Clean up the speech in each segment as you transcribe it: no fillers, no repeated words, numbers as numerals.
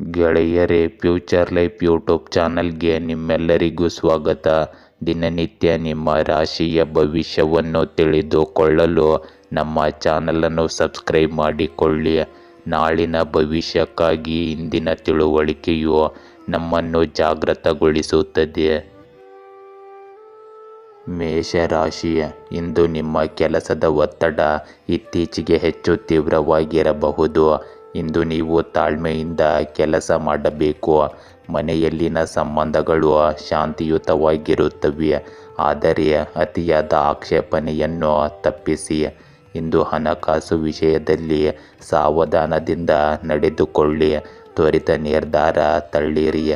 ಗೆಳೆಯರೇ, future life YouTube ಚಾನಲ್ಗೆ ನಿಮ್ಮೆಲ್ಲರಿಗೂ ಸ್ವಾಗತ. ದಿನನಿತ್ಯ ನಿಮ್ಮ ರಾಶಿಯ ಭವಿಷ್ಯವನ್ನು ತಿಳಿದುಕೊಳ್ಳಲು ನಮ್ಮ ಚಾನಲನ್ನು ಸಬ್ಸ್ಕ್ರೈಬ್ ಮಾಡಿಕೊಳ್ಳಿ. ನಾಳಿನ ಭವಿಷ್ಯಕ್ಕಾಗಿ ಇಂದಿನ ತಿಳುವಳಿಕೆಯು ನಮ್ಮನ್ನು ಜಾಗೃತಗೊಳಿಸುತ್ತದೆ. ಮೇಷರಾಶಿ, ಇಂದು ನಿಮ್ಮ ಕೆಲಸದ ಒತ್ತಡ ಇತ್ತೀಚೆಗೆ ಹೆಚ್ಚು ತೀವ್ರವಾಗಿರಬಹುದು. ಇಂದು ನೀವು ತಾಳ್ಮೆಯಿಂದ ಕೆಲಸ ಮಾಡಬೇಕು. ಮನೆಯಲ್ಲಿನ ಸಂಬಂಧಗಳು ಶಾಂತಿಯುತವಾಗಿರುತ್ತವೆ, ಆದರೆ ಅತಿಯಾದ ಆಕ್ಷೇಪಣೆಯನ್ನು ತಪ್ಪಿಸಿ. ಇಂದು ಹಣಕಾಸು ವಿಷಯದಲ್ಲಿ ಸಾವಧಾನದಿಂದ ನಡೆದುಕೊಳ್ಳಿ. ತ್ವರಿತ ನಿರ್ಧಾರ ತಳ್ಳಿರಿ.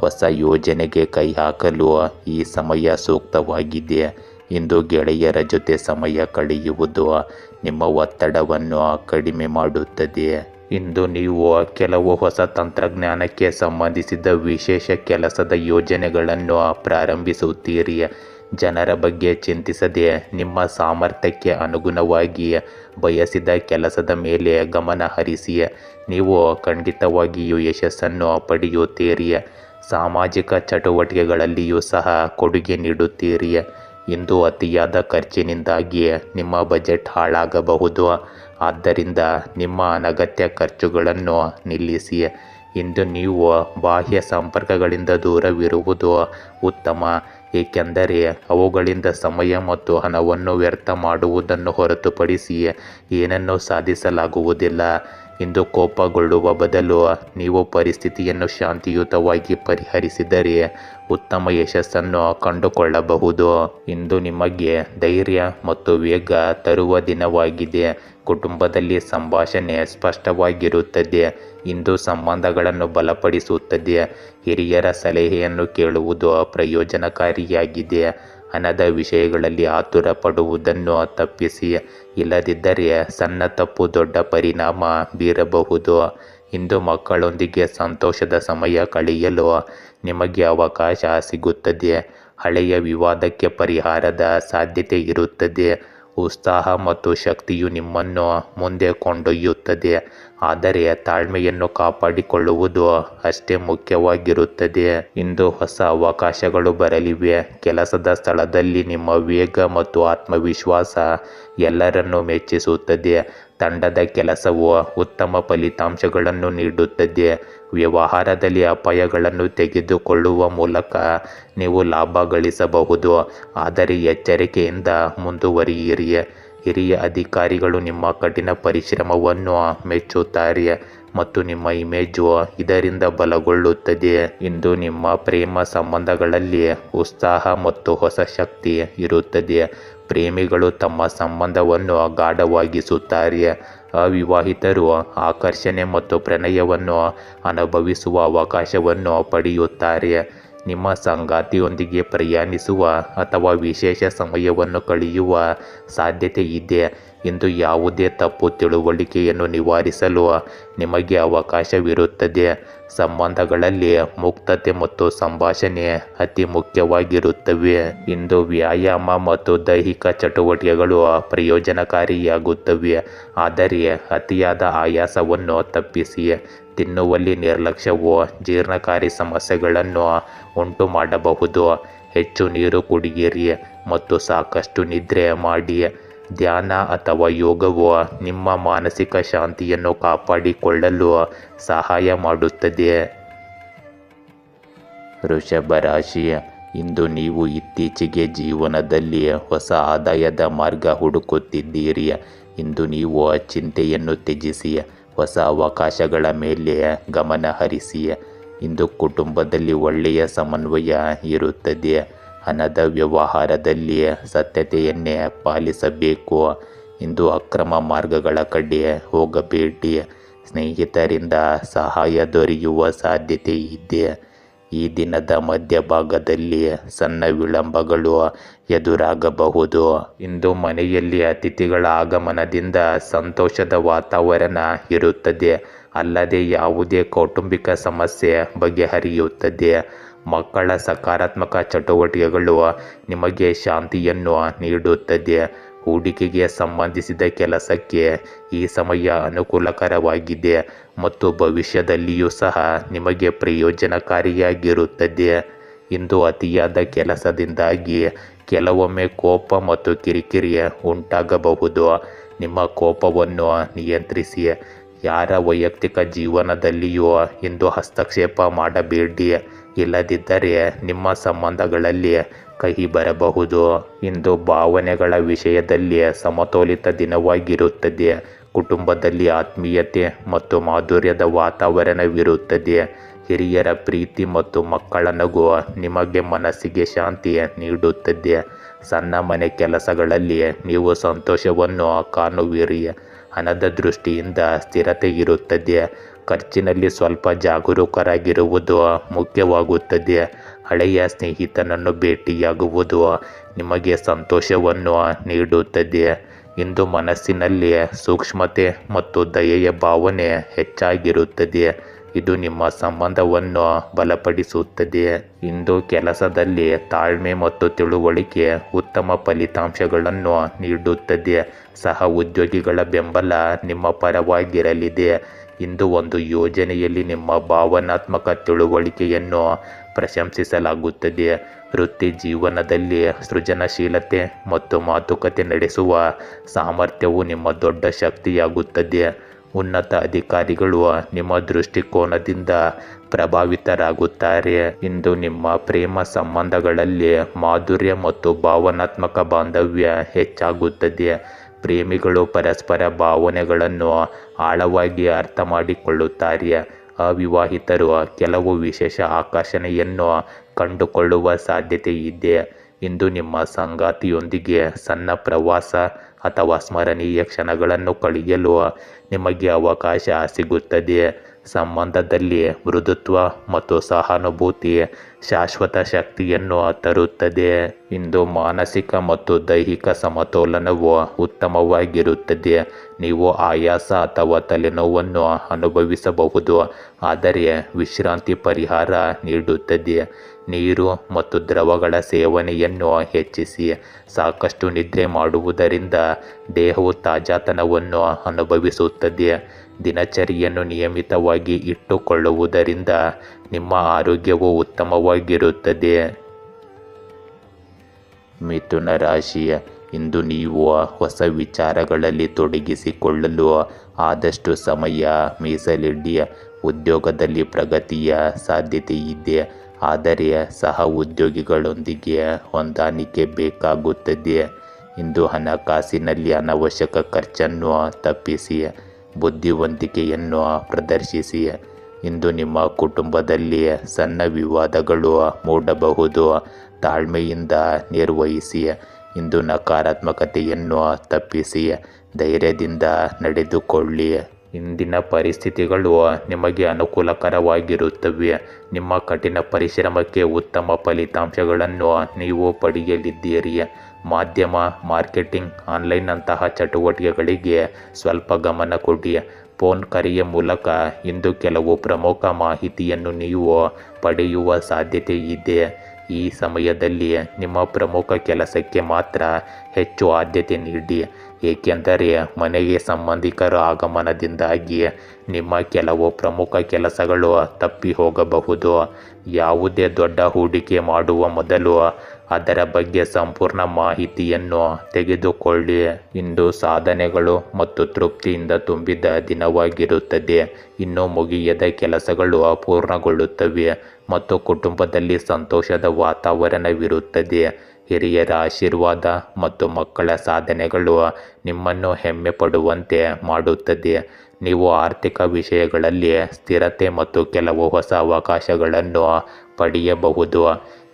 ಹೊಸ ಯೋಜನೆಗೆ ಕೈ ಹಾಕಲು ಈ ಸಮಯ ಸೂಕ್ತವಾಗಿದೆ. ಇಂದು ಗೆಳೆಯರ ಜೊತೆ ಸಮಯ ಕಳೆಯುವುದು ನಿಮ್ಮ ಒತ್ತಡವನ್ನು ಕಡಿಮೆ ಮಾಡುತ್ತದೆ. ಇಂದು ನೀವು ಕೆಲವು ಹೊಸ ತಂತ್ರಜ್ಞಾನಕ್ಕೆ ಸಂಬಂಧಿಸಿದ ವಿಶೇಷ ಕೆಲಸದ ಯೋಜನೆಗಳನ್ನು ಪ್ರಾರಂಭಿಸುತ್ತೀರಿ. ಜನರ ಬಗ್ಗೆ ಚಿಂತಿಸದೆ ನಿಮ್ಮ ಸಾಮರ್ಥ್ಯಕ್ಕೆ ಅನುಗುಣವಾಗಿ ಬಯಸಿದ ಕೆಲಸದ ಮೇಲೆ ಗಮನ ಹರಿಸಿ. ನೀವು ಖಂಡಿತವಾಗಿಯೂ ಯಶಸ್ಸನ್ನು ಪಡೆಯುತ್ತೀರಿ. ಸಾಮಾಜಿಕ ಚಟುವಟಿಕೆಗಳಲ್ಲಿಯೂ ಸಹ ಕೊಡುಗೆ ನೀಡುತ್ತೀರಿ. ಇಂದು ಅತಿಯಾದ ಖರ್ಚಿನಿಂದಾಗಿ ನಿಮ್ಮ ಬಜೆಟ್ ಹಾಳಾಗಬಹುದು. ಆದ್ದರಿಂದ ನಿಮ್ಮ ಅನಗತ್ಯ ಖರ್ಚುಗಳನ್ನು ನಿಲ್ಲಿಸಿ. ಇಂದು ನೀವು ಬಾಹ್ಯ ಸಂಪರ್ಕಗಳಿಂದ ದೂರವಿರುವುದು ಉತ್ತಮ, ಏಕೆಂದರೆ ಅವುಗಳಿಂದ ಸಮಯ ಮತ್ತು ಹಣವನ್ನು ವ್ಯರ್ಥ ಮಾಡುವುದನ್ನು ಹೊರತುಪಡಿಸಿ ಏನನ್ನೂ ಸಾಧಿಸಲಾಗುವುದಿಲ್ಲ. ಇಂದು ಕೋಪಗೊಳ್ಳುವ ಬದಲು ನೀವು ಪರಿಸ್ಥಿತಿಯನ್ನು ಶಾಂತಿಯುತವಾಗಿ ಪರಿಹರಿಸಿದರೆ ಉತ್ತಮ ಯಶಸ್ಸನ್ನು ಕಂಡುಕೊಳ್ಳಬಹುದು. ಇಂದು ನಿಮಗೆ ಧೈರ್ಯ ಮತ್ತು ವೇಗ ತರುವ ದಿನವಾಗಿದೆ. ಕುಟುಂಬದಲ್ಲಿ ಸಂಭಾಷಣೆ ಸ್ಪಷ್ಟವಾಗಿರುತ್ತದೆ. ಇಂದು ಸಂಬಂಧಗಳನ್ನು ಬಲಪಡಿಸುತ್ತದೆ. ಹಿರಿಯರ ಸಲಹೆಯನ್ನು ಕೇಳುವುದು ಪ್ರಯೋಜನಕಾರಿಯಾಗಿದೆ. ಹಣದ ವಿಷಯಗಳಲ್ಲಿ ಆತುರ ಪಡುವುದನ್ನು ತಪ್ಪಿಸಿ, ಇಲ್ಲದಿದ್ದರೆ ಸಣ್ಣ ತಪ್ಪು ದೊಡ್ಡ ಪರಿಣಾಮ ಬೀರಬಹುದು. ಇಂದು ಮಕ್ಕಳೊಂದಿಗೆ ಸಂತೋಷದ ಸಮಯ ಕಳೆಯಲು ನಿಮಗೆ ಅವಕಾಶ ಸಿಗುತ್ತದೆ. ಹಳೆಯ ವಿವಾದಕ್ಕೆ ಪರಿಹಾರದ ಸಾಧ್ಯತೆ ಇರುತ್ತದೆ. ಉತ್ಸಾಹ ಮತ್ತು ಶಕ್ತಿಯು ನಿಮ್ಮನ್ನು ಮುಂದೆ ಕೊಂಡೊಯ್ಯುತ್ತದೆ, ಆದರೆ ತಾಳ್ಮೆಯನ್ನು ಕಾಪಾಡಿಕೊಳ್ಳುವುದು ಅಷ್ಟೇ ಮುಖ್ಯವಾಗಿರುತ್ತದೆ. ಇಂದು ಹೊಸ ಅವಕಾಶಗಳು ಬರಲಿವೆ. ಕೆಲಸದ ಸ್ಥಳದಲ್ಲಿ ನಿಮ್ಮ ವೇಗ ಮತ್ತು ಆತ್ಮವಿಶ್ವಾಸ ಎಲ್ಲರನ್ನೂ ಮೆಚ್ಚಿಸುತ್ತದೆ. ತಂಡದ ಕೆಲಸವು ಉತ್ತಮ ಫಲಿತಾಂಶಗಳನ್ನು ನೀಡುತ್ತದೆ. ವ್ಯವಹಾರದಲ್ಲಿ ಅಪಾಯಗಳನ್ನು ತೆಗೆದುಕೊಳ್ಳುವ ಮೂಲಕ ನೀವು ಲಾಭ ಗಳಿಸಬಹುದು, ಆದರೆ ಎಚ್ಚರಿಕೆಯಿಂದ ಮುಂದುವರಿಯಿರಿ. ಹಿರಿಯ ಅಧಿಕಾರಿಗಳು ನಿಮ್ಮ ಕಠಿಣ ಪರಿಶ್ರಮವನ್ನು ಮೆಚ್ಚುತ್ತಾರೆ ಮತ್ತು ನಿಮ್ಮ ಇಮೇಜು ಇದರಿಂದ ಬಲಗೊಳ್ಳುತ್ತದೆ. ಇಂದು ನಿಮ್ಮ ಪ್ರೇಮ ಸಂಬಂಧಗಳಲ್ಲಿ ಉತ್ಸಾಹ ಮತ್ತು ಹೊಸ ಶಕ್ತಿ ಇರುತ್ತದೆ. ಪ್ರೇಮಿಗಳು ತಮ್ಮ ಸಂಬಂಧವನ್ನು ಗಾಢವಾಗಿಸುತ್ತಾರೆ. ಅವಿವಾಹಿತರು ಆಕರ್ಷಣೆ ಮತ್ತು ಪ್ರಣಯವನ್ನು ಅನುಭವಿಸುವ ಅವಕಾಶವನ್ನು ಪಡೆಯುತ್ತಾರೆ. ನಿಮ್ಮ ಸಂಗಾತಿಯೊಂದಿಗೆ ಪ್ರಯಾಣಿಸುವ ಅಥವಾ ವಿಶೇಷ ಸಮಯವನ್ನು ಕಳೆಯುವ ಸಾಧ್ಯತೆ ಇದೆ. ಇಂದು ಯಾವುದೇ ತಪ್ಪು ತಿಳುವಳಿಕೆಯನ್ನು ನಿವಾರಿಸಲು ನಿಮಗೆ ಅವಕಾಶವಿರುತ್ತದೆ. ಸಂಬಂಧಗಳಲ್ಲಿ ಮುಕ್ತತೆ ಮತ್ತು ಸಂಭಾಷಣೆ ಅತಿ ಮುಖ್ಯವಾಗಿರುತ್ತವೆ. ಇಂದು ವ್ಯಾಯಾಮ ಮತ್ತು ದೈಹಿಕ ಚಟುವಟಿಕೆಗಳು ಪ್ರಯೋಜನಕಾರಿಯಾಗುತ್ತವೆ, ಆದರೆ ಅತಿಯಾದ ಆಯಾಸವನ್ನು ತಪ್ಪಿಸಿ. ತಿನ್ನುವಲ್ಲಿ ನಿರ್ಲಕ್ಷ್ಯವು ಜೀರ್ಣಕಾರಿ ಸಮಸ್ಯೆಗಳನ್ನು ಉಂಟು ಮಾಡಬಹುದು. ಹೆಚ್ಚು ನೀರು ಕುಡಿಯಿರಿ ಮತ್ತು ಸಾಕಷ್ಟು ನಿದ್ರೆ ಮಾಡಿ. ಧ್ಯಾನ ಅಥವಾ ಯೋಗವು ನಿಮ್ಮ ಮಾನಸಿಕ ಶಾಂತಿಯನ್ನು ಕಾಪಾಡಿಕೊಳ್ಳಲು ಸಹಾಯ ಮಾಡುತ್ತದೆ. ವೃಷಭ ರಾಶಿ, ಇಂದು ನೀವು ಇತ್ತೀಚೆಗೆ ಜೀವನದಲ್ಲಿ ಹೊಸ ಆದಾಯದ ಮಾರ್ಗ ಹುಡುಕುತ್ತಿದ್ದೀರಿ. ಇಂದು ನೀವು ಚಿಂತೆಯನ್ನು ತ್ಯಜಿಸಿ ಹೊಸ ಅವಕಾಶಗಳ ಮೇಲೆ ಗಮನ ಹರಿಸಿ. ಇಂದು ಕುಟುಂಬದಲ್ಲಿ ಒಳ್ಳೆಯ ಸಮನ್ವಯ ಇರುತ್ತದೆ. ಹಣದ ವ್ಯವಹಾರದಲ್ಲಿ ಸತ್ಯತೆಯನ್ನೇ ಪಾಲಿಸಬೇಕು. ಇಂದು ಅಕ್ರಮ ಮಾರ್ಗಗಳ ಕಡೆ ಹೋಗಬೇಡಿ. ಸ್ನೇಹಿತರಿಂದ ಸಹಾಯ ದೊರೆಯುವ ಸಾಧ್ಯತೆ ಇದೆ. ಈ ದಿನದ ಮಧ್ಯಭಾಗದಲ್ಲಿ ಸಣ್ಣ ವಿಳಂಬಗಳು ಎದುರಾಗಬಹುದು. ಇಂದು ಮನೆಯಲ್ಲಿ ಅತಿಥಿಗಳ ಆಗಮನದಿಂದ ಸಂತೋಷದ ವಾತಾವರಣ ಇರುತ್ತದೆ, ಅಲ್ಲದೆ ಯಾವುದೇ ಕೌಟುಂಬಿಕ ಸಮಸ್ಯೆ ಬಗೆಹರಿಯುತ್ತದೆ. ಮಕ್ಕಳ ಸಕಾರಾತ್ಮಕ ಚಟುವಟಿಕೆಗಳು ನಿಮಗೆ ಶಾಂತಿಯನ್ನು ನೀಡುತ್ತದೆ. ಹೂಡಿಕೆಗೆ ಸಂಬಂಧಿಸಿದ ಕೆಲಸಕ್ಕೆ ಈ ಸಮಯ ಅನುಕೂಲಕರವಾಗಿದೆ ಮತ್ತು ಭವಿಷ್ಯದಲ್ಲಿಯೂ ಸಹ ನಿಮಗೆ ಪ್ರಯೋಜನಕಾರಿಯಾಗಿರುತ್ತದೆ. ಇಂದು ಅತಿಯಾದ ಕೆಲಸದಿಂದಾಗಿ ಕೆಲವೊಮ್ಮೆ ಕೋಪ ಮತ್ತು ಕಿರಿಕಿರಿ ಉಂಟಾಗಬಹುದು. ನಿಮ್ಮ ಕೋಪವನ್ನು ನಿಯಂತ್ರಿಸಿ. ಯಾರ ವೈಯಕ್ತಿಕ ಜೀವನದಲ್ಲಿಯೂ ಇಂದು ಹಸ್ತಕ್ಷೇಪ ಮಾಡಬೇಡಿ, ಇಲ್ಲದಿದ್ದರೆ ನಿಮ್ಮ ಸಂಬಂಧಗಳಲ್ಲಿ ಕಹಿ ಬರಬಹುದು. ಇಂದು ಭಾವನೆಗಳ ವಿಷಯದಲ್ಲಿ ಸಮತೋಲಿತ ದಿನವಾಗಿರುತ್ತದೆ. ಕುಟುಂಬದಲ್ಲಿ ಆತ್ಮೀಯತೆ ಮತ್ತು ಮಾಧುರ್ಯದ ವಾತಾವರಣವಿರುತ್ತದೆ. ಹಿರಿಯರ ಪ್ರೀತಿ ಮತ್ತು ಮಕ್ಕಳ ನಗು ನಿಮಗೆ ಮನಸ್ಸಿಗೆ ಶಾಂತಿ ನೀಡುತ್ತದೆ. ಸಣ್ಣ ಮನೆ ಕೆಲಸಗಳಲ್ಲಿ ನೀವು ಸಂತೋಷವನ್ನು ಕಾಣುವಿರಿ. ಹಣದ ದೃಷ್ಟಿಯಿಂದ ಸ್ಥಿರತೆ ಇರುತ್ತದೆ. ಖರ್ಚಿನಲ್ಲಿ ಸ್ವಲ್ಪ ಜಾಗರೂಕರಾಗಿರುವುದು ಮುಖ್ಯವಾಗುತ್ತದೆ. ಹಳೆಯ ಸ್ನೇಹಿತನನ್ನು ಭೇಟಿಯಾಗುವುದು ನಿಮಗೆ ಸಂತೋಷವನ್ನು ನೀಡುತ್ತದೆ. ಇಂದು ಮನಸ್ಸಿನಲ್ಲಿ ಸೂಕ್ಷ್ಮತೆ ಮತ್ತು ದಯೆಯ ಭಾವನೆ ಹೆಚ್ಚಾಗಿರುತ್ತದೆ. ಇದು ನಿಮ್ಮ ಸಂಬಂಧವನ್ನು ಬಲಪಡಿಸುತ್ತದೆ. ಇಂದು ಕೆಲಸದಲ್ಲಿ ತಾಳ್ಮೆ ಮತ್ತು ತಿಳುವಳಿಕೆ ಉತ್ತಮ ಫಲಿತಾಂಶಗಳನ್ನು ನೀಡುತ್ತದೆ. ಸಹ ಉದ್ಯೋಗಿಗಳ ಬೆಂಬಲ ನಿಮ್ಮ ಪರವಾಗಿರಲಿದೆ. ಇಂದು ಒಂದು ಯೋಜನೆಯಲ್ಲಿ ನಿಮ್ಮ ಭಾವನಾತ್ಮಕ ತಿಳುವಳಿಕೆಯನ್ನು ಪ್ರಶಂಸಿಸಲಾಗುತ್ತದೆ. ವೃತ್ತಿ ಜೀವನದಲ್ಲಿ ಸೃಜನಶೀಲತೆ ಮತ್ತು ಮಾತುಕತೆ ನಡೆಸುವ ಸಾಮರ್ಥ್ಯವು ನಿಮ್ಮ ದೊಡ್ಡ ಶಕ್ತಿಯಾಗುತ್ತದೆ. ಉನ್ನತ ಅಧಿಕಾರಿಗಳು ನಿಮ್ಮ ದೃಷ್ಟಿಕೋನದಿಂದ ಪ್ರಭಾವಿತರಾಗುತ್ತಾರೆ. ಇಂದು ನಿಮ್ಮ ಪ್ರೇಮ ಸಂಬಂಧಗಳಲ್ಲಿ ಮಾಧುರ್ಯ ಮತ್ತು ಭಾವನಾತ್ಮಕ ಬಾಂಧವ್ಯ ಹೆಚ್ಚಾಗುತ್ತದೆ. ಪ್ರೇಮಿಗಳು ಪರಸ್ಪರ ಭಾವನೆಗಳನ್ನು ಆಳವಾಗಿ ಅರ್ಥ ಮಾಡಿಕೊಳ್ಳುತ್ತಾರೆ. ಅವಿವಾಹಿತರು ಕೆಲವು ವಿಶೇಷ ಆಕರ್ಷಣೆಯನ್ನು ಕಂಡುಕೊಳ್ಳುವ ಸಾಧ್ಯತೆ ಇದೆ. ಇಂದು ನಿಮ್ಮ ಸಂಗಾತಿಯೊಂದಿಗೆ ಸಣ್ಣ ಪ್ರವಾಸ ಅಥವಾ ಸ್ಮರಣೀಯ ಕ್ಷಣಗಳನ್ನು ಕಳೆಯಲು ನಿಮಗೆ ಅವಕಾಶ ಸಿಗುತ್ತದೆ. ಸಂಬಂಧದಲ್ಲಿ ಮೃದುತ್ವ ಮತ್ತು ಸಹಾನುಭೂತಿ ಶಾಶ್ವತ ಶಕ್ತಿಯನ್ನು ತರುತ್ತದೆ. ಇಂದು ಮಾನಸಿಕ ಮತ್ತು ದೈಹಿಕ ಸಮತೋಲನವು ಉತ್ತಮವಾಗಿರುತ್ತದೆ. ನೀವು ಆಯಾಸ ಅಥವಾ ತಲೆನೋವನ್ನು ಅನುಭವಿಸಬಹುದು, ಆದರೆ ವಿಶ್ರಾಂತಿ ಪರಿಹಾರ ನೀಡುತ್ತದೆ. ನೀರು ಮತ್ತು ದ್ರವಗಳ ಸೇವನೆಯನ್ನು ಹೆಚ್ಚಿಸಿ. ಸಾಕಷ್ಟು ನಿದ್ರೆ ಮಾಡುವುದರಿಂದ ದೇಹವು ತಾಜಾತನವನ್ನು ಅನುಭವಿಸುತ್ತದೆ. ದಿನಚರಿಯನ್ನು ನಿಯಮಿತವಾಗಿ ಇಟ್ಟುಕೊಳ್ಳುವುದರಿಂದ ನಿಮ್ಮ ಆರೋಗ್ಯವು ಉತ್ತಮವಾಗಿರುತ್ತದೆ. ಮಿಥುನ ರಾಶಿಯ ಇಂದು ನೀವು ಹೊಸ ವಿಚಾರಗಳಲ್ಲಿ ತೊಡಗಿಸಿಕೊಳ್ಳಲು ಆದಷ್ಟು ಸಮಯ ಮೀಸಲಿಡಿ. ಉದ್ಯೋಗದಲ್ಲಿ ಪ್ರಗತಿಯ ಸಾಧ್ಯತೆ ಇದೆ, ಆದರೆ ಸಹ ಉದ್ಯೋಗಿಗಳೊಂದಿಗೆ ಹೊಂದಾಣಿಕೆ ಬೇಕಾಗುತ್ತದೆ. ಇಂದು ಹಣಕಾಸಿನಲ್ಲಿ ಅನವಶ್ಯಕ ಖರ್ಚನ್ನು ತಪ್ಪಿಸಿ. ಬುದ್ಧಿವಂತಿಕೆಯನ್ನು ಪ್ರದರ್ಶಿಸಿ. ಇಂದು ನಿಮ್ಮ ಕುಟುಂಬದಲ್ಲಿ ಸಣ್ಣ ವಿವಾದಗಳು ಮೂಡಬಹುದು, ತಾಳ್ಮೆಯಿಂದ ನಿರ್ವಹಿಸಿ. ಇಂದು ನಕಾರಾತ್ಮಕತೆಯನ್ನು ತಪ್ಪಿಸಿ, ಧೈರ್ಯದಿಂದ ನಡೆದುಕೊಳ್ಳಿ. ಇಂದಿನ ಪರಿಸ್ಥಿತಿಗಳು ನಿಮಗೆ ಅನುಕೂಲಕರವಾಗಿರುತ್ತವೆ. ನಿಮ್ಮ ಕಠಿಣ ಪರಿಶ್ರಮಕ್ಕೆ ಉತ್ತಮ ಫಲಿತಾಂಶಗಳನ್ನು ನೀವು ಪಡೆಯಲಿದ್ದೀರಿ. ಮಾಧ್ಯಮ, ಮಾರ್ಕೆಟಿಂಗ್, ಆನ್ಲೈನ್ನಂತಹ ಚಟುವಟಿಕೆಗಳಿಗೆ ಸ್ವಲ್ಪ ಗಮನ ಕೊಡಿ. ಫೋನ್ ಕರೆಯ ಮೂಲಕ ಇಂದು ಕೆಲವು ಪ್ರಮುಖ ಮಾಹಿತಿಯನ್ನು ನೀವು ಪಡೆಯುವ ಸಾಧ್ಯತೆ ಇದೆ. ಈ ಸಮಯದಲ್ಲಿ ನಿಮ್ಮ ಪ್ರಮುಖ ಕೆಲಸಕ್ಕೆ ಮಾತ್ರ ಹೆಚ್ಚು ಆದ್ಯತೆ ನೀಡಿ, ಏಕೆಂದರೆ ಮನೆಗೆ ಸಂಬಂಧಿಕರ ಆಗಮನದಿಂದಾಗಿ ನಿಮ್ಮ ಕೆಲವು ಪ್ರಮುಖ ಕೆಲಸಗಳು ತಪ್ಪಿ ಹೋಗಬಹುದು. ಯಾವುದೇ ದೊಡ್ಡ ಹೂಡಿಕೆ ಮಾಡುವ ಮೊದಲು ಅದರ ಬಗ್ಗೆ ಸಂಪೂರ್ಣ ಮಾಹಿತಿಯನ್ನು ತೆಗೆದುಕೊಳ್ಳಿ. ಇಂದು ಸಾಧನೆಗಳು ಮತ್ತು ತೃಪ್ತಿಯಿಂದ ತುಂಬಿದ ದಿನವಾಗಿರುತ್ತದೆ. ಇನ್ನೂ ಮುಗಿಯದ ಕೆಲಸಗಳು ಪೂರ್ಣಗೊಳ್ಳುತ್ತವೆ ಮತ್ತು ಕುಟುಂಬದಲ್ಲಿ ಸಂತೋಷದ ವಾತಾವರಣವಿರುತ್ತದೆ. ಹಿರಿಯರ ಆಶೀರ್ವಾದ ಮತ್ತು ಮಕ್ಕಳ ಸಾಧನೆಗಳು ನಿಮ್ಮನ್ನು ಹೆಮ್ಮೆ ಪಡುವಂತೆ ಮಾಡುತ್ತದೆ. ನೀವು ಆರ್ಥಿಕ ವಿಷಯಗಳಲ್ಲಿ ಸ್ಥಿರತೆ ಮತ್ತು ಕೆಲವು ಹೊಸ ಅವಕಾಶಗಳನ್ನು ಪಡೆಯಬಹುದು.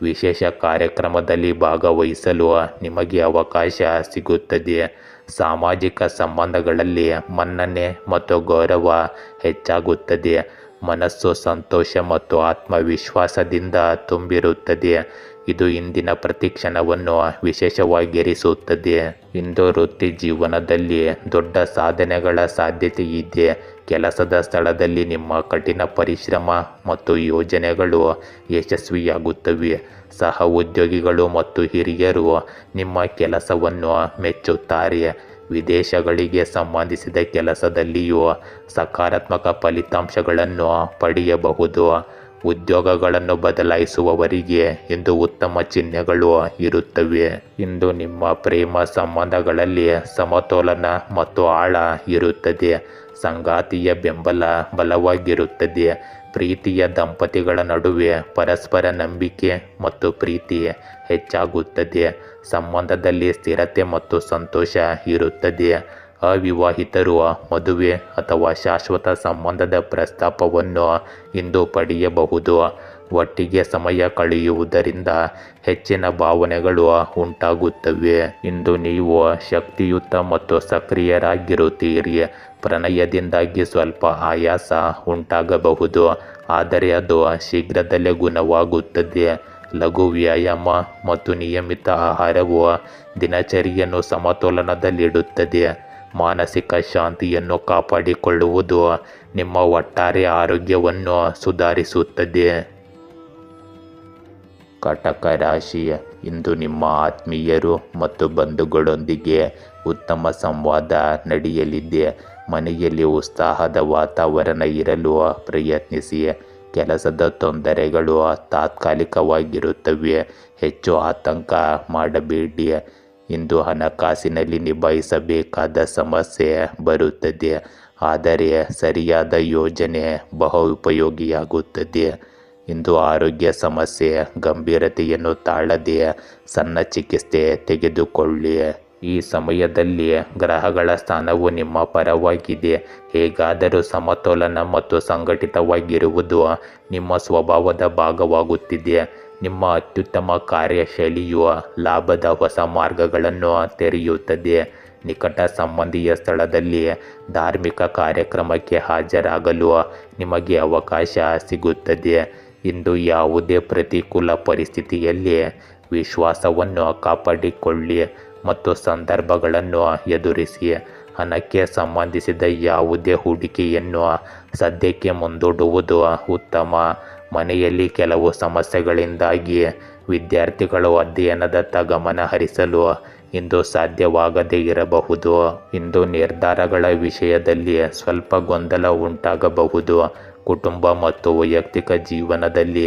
ವಿಶೇಷ ಕಾರ್ಯಕ್ರಮದಲ್ಲಿ ಭಾಗವಹಿಸಲು ನಿಮಗೆ ಅವಕಾಶ ಸಿಗುತ್ತದೆ. ಸಾಮಾಜಿಕ ಸಂಬಂಧಗಳಲ್ಲಿ ಮನ್ನಣೆ ಮತ್ತು ಗೌರವ ಹೆಚ್ಚಾಗುತ್ತದೆ. ಮನಸ್ಸು ಸಂತೋಷ ಮತ್ತು ಆತ್ಮವಿಶ್ವಾಸದಿಂದ ತುಂಬಿರುತ್ತದೆ. ಇದು ಇಂದಿನ ಪ್ರತಿಕ್ಷಣವನ್ನು ವಿಶೇಷವಾಗಿರಿಸುತ್ತದೆ. ಇಂದು ವೃತ್ತಿ ಜೀವನದಲ್ಲಿ ದೊಡ್ಡ ಸಾಧನೆಗಳ ಸಾಧ್ಯತೆ ಇದೆ. ಕೆಲಸದ ಸ್ಥಳದಲ್ಲಿ ನಿಮ್ಮ ಕಠಿಣ ಪರಿಶ್ರಮ ಮತ್ತು ಯೋಜನೆಗಳು ಯಶಸ್ವಿಯಾಗುತ್ತವೆ. ಸಹ ಉದ್ಯೋಗಿಗಳು ಮತ್ತು ಹಿರಿಯರು ನಿಮ್ಮ ಕೆಲಸವನ್ನು ಮೆಚ್ಚುತ್ತಾರೆ. ವಿದೇಶಗಳಿಗೆ ಸಂಬಂಧಿಸಿದ ಕೆಲಸದಲ್ಲಿಯೂ ಸಕಾರಾತ್ಮಕ ಫಲಿತಾಂಶಗಳನ್ನು ಪಡೆಯಬಹುದು. ಉದ್ಯೋಗಗಳನ್ನು ಬದಲಾಯಿಸುವವರಿಗೆ ಇಂದು ಉತ್ತಮ ಚಿಹ್ನೆಗಳು ಇರುತ್ತವೆ. ಇಂದು ನಿಮ್ಮ ಪ್ರೇಮ ಸಂಬಂಧಗಳಲ್ಲಿ ಸಮತೋಲನ ಮತ್ತು ಆಳ ಇರುತ್ತದೆ. ಸಂಗಾತಿಯ ಬೆಂಬಲ ಬಲವಾಗಿರುತ್ತದೆ. ಪ್ರೀತಿಯ ದಂಪತಿಗಳ ನಡುವೆ ಪರಸ್ಪರ ನಂಬಿಕೆ ಮತ್ತು ಪ್ರೀತಿ ಹೆಚ್ಚಾಗುತ್ತದೆ. ಸಂಬಂಧದಲ್ಲಿ ಸ್ಥಿರತೆ ಮತ್ತು ಸಂತೋಷ ಇರುತ್ತದೆ. ಅವಿವಾಹಿತರು ಮದುವೆ ಅಥವಾ ಶಾಶ್ವತ ಸಂಬಂಧದ ಪ್ರಸ್ತಾಪವನ್ನು ಇಂದು ಪಡೆಯಬಹುದು. ಒಟ್ಟಿಗೆ ಸಮಯ ಕಳೆಯುವುದರಿಂದ ಹೆಚ್ಚಿನ ಭಾವನೆಗಳು ಉಂಟಾಗುತ್ತವೆ. ಇಂದು ನೀವು ಶಕ್ತಿಯುತ ಮತ್ತು ಸಕ್ರಿಯರಾಗಿರುತ್ತೀರಿ. ಪ್ರಣಯದಿಂದಾಗಿ ಸ್ವಲ್ಪ ಆಯಾಸ ಉಂಟಾಗಬಹುದು, ಆದರೆ ಅದು ಶೀಘ್ರದಲ್ಲೇ ಗುಣವಾಗುತ್ತದೆ. ಲಘು ವ್ಯಾಯಾಮ ಮತ್ತು ನಿಯಮಿತ ಆಹಾರವು ದಿನಚರಿಯನ್ನು ಸಮತೋಲನದಲ್ಲಿಡುತ್ತದೆ. ಮಾನಸಿಕ ಶಾಂತಿಯನ್ನು ಕಾಪಾಡಿಕೊಳ್ಳುವುದು ನಿಮ್ಮ ಒಟ್ಟಾರೆ ಆರೋಗ್ಯವನ್ನು ಸುಧಾರಿಸುತ್ತದೆ. ಕಟಕ ರಾಶಿ, ಇಂದು ನಿಮ್ಮ ಆತ್ಮೀಯರು ಮತ್ತು ಬಂಧುಗಳೊಂದಿಗೆ ಉತ್ತಮ ಸಂವಾದ ನಡೆಯಲಿದೆ. ಮನೆಯಲ್ಲಿ ಉತ್ಸಾಹದ ವಾತಾವರಣ ಇರಲು ಪ್ರಯತ್ನಿಸಿ. ಕೆಲಸದ ತೊಂದರೆಗಳು ತಾತ್ಕಾಲಿಕವಾಗಿರುತ್ತವೆ. ಹೆಚ್ಚು ಆತಂಕ ಮಾಡಬೇಡಿ. ಇಂದು ಹಣಕಾಸಿನಲ್ಲಿ ನಿಭಾಯಿಸಬೇಕಾದ ಸಮಸ್ಯೆ ಬರುತ್ತದೆ, ಆದರೆ ಸರಿಯಾದ ಯೋಜನೆ ಬಹು ಉಪಯೋಗಿಯಾಗುತ್ತದೆ. ಇಂದು ಆರೋಗ್ಯ ಸಮಸ್ಯೆ ಗಂಭೀರತೆಯನ್ನು ತಾಳದೆ ಸಣ್ಣ ಚಿಕಿತ್ಸೆ ತೆಗೆದುಕೊಳ್ಳಿ. ಈ ಸಮಯದಲ್ಲಿ ಗ್ರಹಗಳ ಸ್ಥಾನವು ನಿಮ್ಮ ಪರವಾಗಿದೆ. ಹೇಗಾದರೂ ಸಮತೋಲನ ಮತ್ತು ಸಂಘಟಿತವಾಗಿರುವುದು ನಿಮ್ಮ ಸ್ವಭಾವದ ಭಾಗವಾಗುತ್ತಿದೆ. ನಿಮ್ಮ ಅತ್ಯುತ್ತಮ ಕಾರ್ಯಶೈಲಿಯು ಲಾಭದ ಹೊಸ ಮಾರ್ಗಗಳನ್ನು ತೆರೆಯುತ್ತದೆ. ನಿಕಟ ಸಂಬಂಧಿಯ ಸ್ಥಳದಲ್ಲಿ ಧಾರ್ಮಿಕ ಕಾರ್ಯಕ್ರಮಕ್ಕೆ ಹಾಜರಾಗಲು ನಿಮಗೆ ಅವಕಾಶ ಸಿಗುತ್ತದೆ. ಇಂದು ಯಾವುದೇ ಪ್ರತಿಕೂಲ ಪರಿಸ್ಥಿತಿಯಲ್ಲಿ ವಿಶ್ವಾಸವನ್ನು ಕಾಪಾಡಿಕೊಳ್ಳಿ ಮತ್ತು ಸಂದರ್ಭಗಳನ್ನು ಎದುರಿಸಿ. ಹಣಕ್ಕೆ ಸಂಬಂಧಿಸಿದ ಯಾವುದೇ ಹೂಡಿಕೆಯನ್ನು ಸದ್ಯಕ್ಕೆ ಮುಂದೂಡುವುದು ಉತ್ತಮ. ಮನೆಯಲ್ಲಿ ಕೆಲವು ಸಮಸ್ಯೆಗಳಿಂದಾಗಿ ವಿದ್ಯಾರ್ಥಿಗಳು ಅಧ್ಯಯನದತ್ತ ಗಮನ ಹರಿಸಲು ಇಂದು ಸಾಧ್ಯವಾಗದೇ ಇರಬಹುದು. ಇಂದು ನಿರ್ಧಾರಗಳ ವಿಷಯದಲ್ಲಿ ಸ್ವಲ್ಪ ಗೊಂದಲ ಉಂಟಾಗಬಹುದು. ಕುಟುಂಬ ಮತ್ತು ವೈಯಕ್ತಿಕ ಜೀವನದಲ್ಲಿ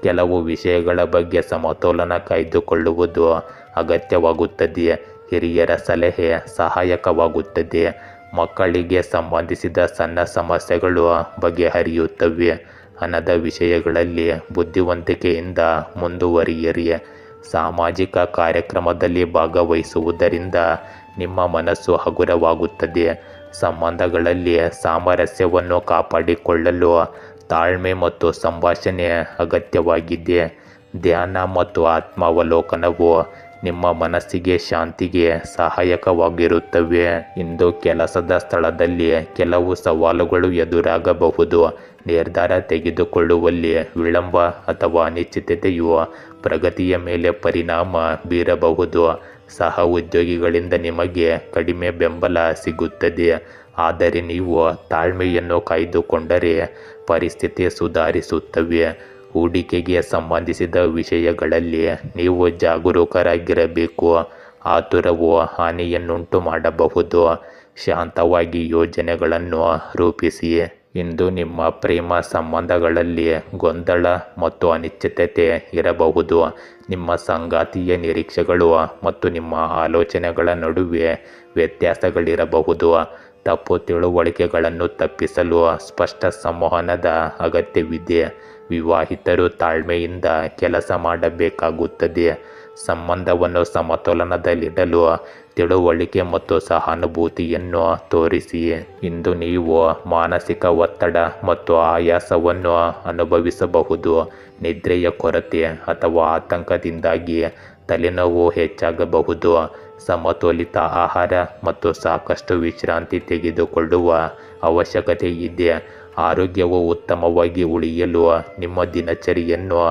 ಕೆಲವು ವಿಷಯಗಳ ಬಗ್ಗೆ ಸಮತೋಲನ ಕಾಯ್ದುಕೊಳ್ಳುವುದು ಅಗತ್ಯವಾಗುತ್ತದೆ. ಹಿರಿಯರ ಸಲಹೆ ಸಹಾಯಕವಾಗುತ್ತದೆ. ಮಕ್ಕಳಿಗೆ ಸಂಬಂಧಿಸಿದ ಸಣ್ಣ ಸಮಸ್ಯೆಗಳು ಬಗೆಹರಿಯುತ್ತವೆ. ಹಣದ ವಿಷಯಗಳಲ್ಲಿ ಬುದ್ಧಿವಂತಿಕೆಯಿಂದ ಮುಂದುವರಿಯಿರಿ. ಸಾಮಾಜಿಕ ಕಾರ್ಯಕ್ರಮದಲ್ಲಿ ಭಾಗವಹಿಸುವುದರಿಂದ ನಿಮ್ಮ ಮನಸ್ಸು ಹಗುರವಾಗುತ್ತದೆ. ಸಂಬಂಧಗಳಲ್ಲಿ ಸಾಮರಸ್ಯವನ್ನು ಕಾಪಾಡಿಕೊಳ್ಳಲು ತಾಳ್ಮೆ ಮತ್ತು ಸಂಭಾಷಣೆ ಅಗತ್ಯವಾಗಿದೆ. ಧ್ಯಾನ ಮತ್ತು ಆತ್ಮಾವಲೋಕನವು ನಿಮ್ಮ ಮನಸ್ಸಿಗೆ ಶಾಂತಿಗೆ ಸಹಾಯಕವಾಗಿರುತ್ತವೆ. ಇಂದು ಕೆಲಸದ ಸ್ಥಳದಲ್ಲಿ ಕೆಲವು ಸವಾಲುಗಳು ಎದುರಾಗಬಹುದು. ನಿರ್ಧಾರ ತೆಗೆದುಕೊಳ್ಳುವಲ್ಲಿ ವಿಳಂಬ ಅಥವಾ ಅನಿಶ್ಚಿತತೆಯು ಪ್ರಗತಿಯ ಮೇಲೆ ಪರಿಣಾಮ ಬೀರಬಹುದು. ಸಹ ಉದ್ಯೋಗಿಗಳಿಂದ ನಿಮಗೆ ಕಡಿಮೆ ಬೆಂಬಲ ಸಿಗುತ್ತದೆ, ಆದರೆ ನೀವು ತಾಳ್ಮೆಯನ್ನು ಕಾಯ್ದುಕೊಂಡರೆ ಪರಿಸ್ಥಿತಿ ಸುಧಾರಿಸುತ್ತವೆ. ಹೂಡಿಕೆಗೆ ಸಂಬಂಧಿಸಿದ ವಿಷಯಗಳಲ್ಲಿ ನೀವು ಜಾಗರೂಕರಾಗಿರಬೇಕು. ಆತುರವು ಹಾನಿಯನ್ನುಂಟು ಮಾಡಬಹುದು. ಶಾಂತವಾಗಿ ಯೋಜನೆಗಳನ್ನು ರೂಪಿಸಿ. ಇಂದು ನಿಮ್ಮ ಪ್ರೇಮ ಸಂಬಂಧಗಳಲ್ಲಿ ಗೊಂದಲ ಮತ್ತು ಅನಿಶ್ಚಿತತೆ ಇರಬಹುದು. ನಿಮ್ಮ ಸಂಗಾತಿಯ ನಿರೀಕ್ಷೆಗಳು ಮತ್ತು ನಿಮ್ಮ ಆಲೋಚನೆಗಳ ನಡುವೆ ವ್ಯತ್ಯಾಸಗಳಿರಬಹುದು. ತಪ್ಪು ತಿಳುವಳಿಕೆಗಳನ್ನು ತಪ್ಪಿಸಲು ಸ್ಪಷ್ಟ ಸಂವಹನದ ಅಗತ್ಯವಿದೆ. ವಿವಾಹಿತರು ತಾಳ್ಮೆಯಿಂದ ಕೆಲಸ ಮಾಡಬೇಕಾಗುತ್ತದೆ. ಸಂಬಂಧವನ್ನು ಸಮತೋಲನದಲ್ಲಿಡಲು ತಿಳುವಳಿಕೆ ಮತ್ತು ಸಹಾನುಭೂತಿಯನ್ನು ತೋರಿಸಿ. ಇಂದು ನೀವು ಮಾನಸಿಕ ಒತ್ತಡ ಮತ್ತು ಆಯಾಸವನ್ನು ಅನುಭವಿಸಬಹುದು. ನಿದ್ರೆಯ ಕೊರತೆ ಅಥವಾ ಆತಂಕದಿಂದಾಗಿ ತಲೆನೋವು ಹೆಚ್ಚಾಗಬಹುದು. ಸಮತೋಲಿತ ಆಹಾರ ಮತ್ತು ಸಾಕಷ್ಟು ವಿಶ್ರಾಂತಿ ತೆಗೆದುಕೊಳ್ಳುವ ಅವಶ್ಯಕತೆ ಇದೆ. ಆರೋಗ್ಯವು ಉತ್ತಮವಾಗಿ ಉಳಿಯಲು ನಿಮ್ಮ ದಿನಚರಿಯನ್ನು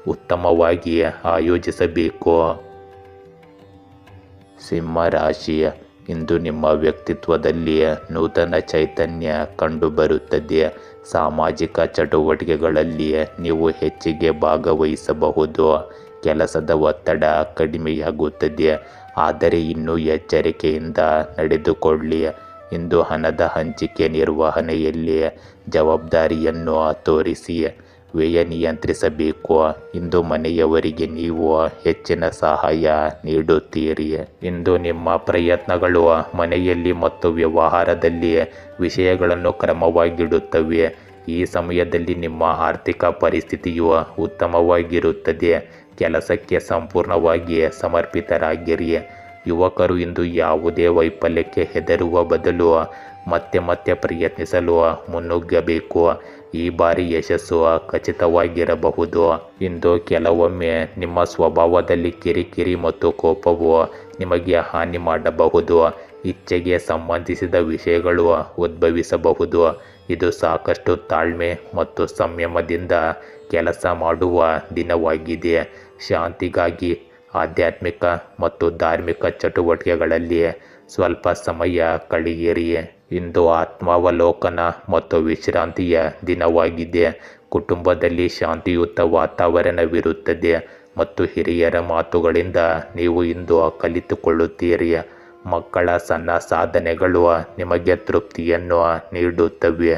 ಉತ್ತಮವಾಗಿ ಆಯೋಜಿಸಬೇಕು. ಸಿಂಹ ರಾಶಿ, ಇಂದು ನಿಮ್ಮ ವ್ಯಕ್ತಿತ್ವದಲ್ಲಿ ನೂತನ ಚೈತನ್ಯ ಕಂಡುಬರುತ್ತದೆ. ಸಾಮಾಜಿಕ ಚಟುವಟಿಕೆಗಳಲ್ಲಿ ನೀವು ಹೆಚ್ಚಿಗೆ ಭಾಗವಹಿಸಬಹುದು. ಕೆಲಸದ ಒತ್ತಡ ಕಡಿಮೆಯಾಗುತ್ತದೆ, ಆದರೆ ಇನ್ನೂ ಎಚ್ಚರಿಕೆಯಿಂದ ನಡೆದುಕೊಳ್ಳಿ. ಇಂದು ಹಣದ ಹಂಚಿಕೆ ನಿರ್ವಹಣೆಯಲ್ಲಿ ಜವಾಬ್ದಾರಿಯನ್ನು ತೋರಿಸಿ. ವ್ಯಯ ನಿಯಂತ್ರಿಸಬೇಕು. ಇಂದು ಮನೆಯವರಿಗೆ ನೀವು ಹೆಚ್ಚಿನ ಸಹಾಯ ನೀಡುತ್ತೀರಿ. ಇಂದು ನಿಮ್ಮ ಪ್ರಯತ್ನಗಳು ಮನೆಯಲ್ಲಿ ಮತ್ತು ವ್ಯವಹಾರದಲ್ಲಿ ವಿಷಯಗಳನ್ನು ಕ್ರಮವಾಗಿಡುತ್ತವೆ. ಈ ಸಮಯದಲ್ಲಿ ನಿಮ್ಮ ಆರ್ಥಿಕ ಪರಿಸ್ಥಿತಿಯು ಉತ್ತಮವಾಗಿರುತ್ತದೆ. ಕೆಲಸಕ್ಕೆ ಸಂಪೂರ್ಣವಾಗಿ ಸಮರ್ಪಿತರಾಗಿರಿ. ಯುವಕರು ಇಂದು ಯಾವುದೇ ವೈಫಲ್ಯಕ್ಕೆ ಹೆದರುವ ಬದಲು ಮತ್ತೆ ಪ್ರಯತ್ನಿಸಲು ಮುನ್ನುಗ್ಗಬೇಕು. ಈ ಬಾರಿ ಯಶಸ್ಸು ಖಚಿತವಾಗಿರಬಹುದು. ಇಂದು ಕೆಲವೊಮ್ಮೆ ನಿಮ್ಮ ಸ್ವಭಾವದಲ್ಲಿ ಕಿರಿಕಿರಿ ಮತ್ತು ಕೋಪವು ನಿಮಗೆ ಹಾನಿ ಮಾಡಬಹುದು. ಇಚ್ಛೆಗೆ ಸಂಬಂಧಿಸಿದ ವಿಷಯಗಳು ಉದ್ಭವಿಸಬಹುದು. ಇದು ಸಾಕಷ್ಟು ತಾಳ್ಮೆ ಮತ್ತು ಸಂಯಮದಿಂದ ಕೆಲಸ ಮಾಡುವ ದಿನವಾಗಿದೆ. ಶಾಂತಿಗಾಗಿ ಆಧ್ಯಾತ್ಮಿಕ ಮತ್ತು ಧಾರ್ಮಿಕ ಚಟುವಟಿಕೆಗಳಲ್ಲಿ ಸ್ವಲ್ಪ ಸಮಯ ಕಳೆಯಿರಿ. ಇಂದು ಆತ್ಮಾವಲೋಕನ ಮತ್ತು ವಿಶ್ರಾಂತಿಯ ದಿನವಾಗಿದೆ. ಕುಟುಂಬದಲ್ಲಿ ಶಾಂತಿಯುತ ವಾತಾವರಣವಿರುತ್ತದೆ ಮತ್ತು ಹಿರಿಯರ ಮಾತುಗಳಿಂದ ನೀವು ಇಂದು ಕಲಿತುಕೊಳ್ಳುತ್ತೀರಿ. ಮಕ್ಕಳ ಸಣ್ಣ ಸಾಧನೆಗಳು ನಿಮಗೆ ತೃಪ್ತಿಯನ್ನು ನೀಡುತ್ತವೆ.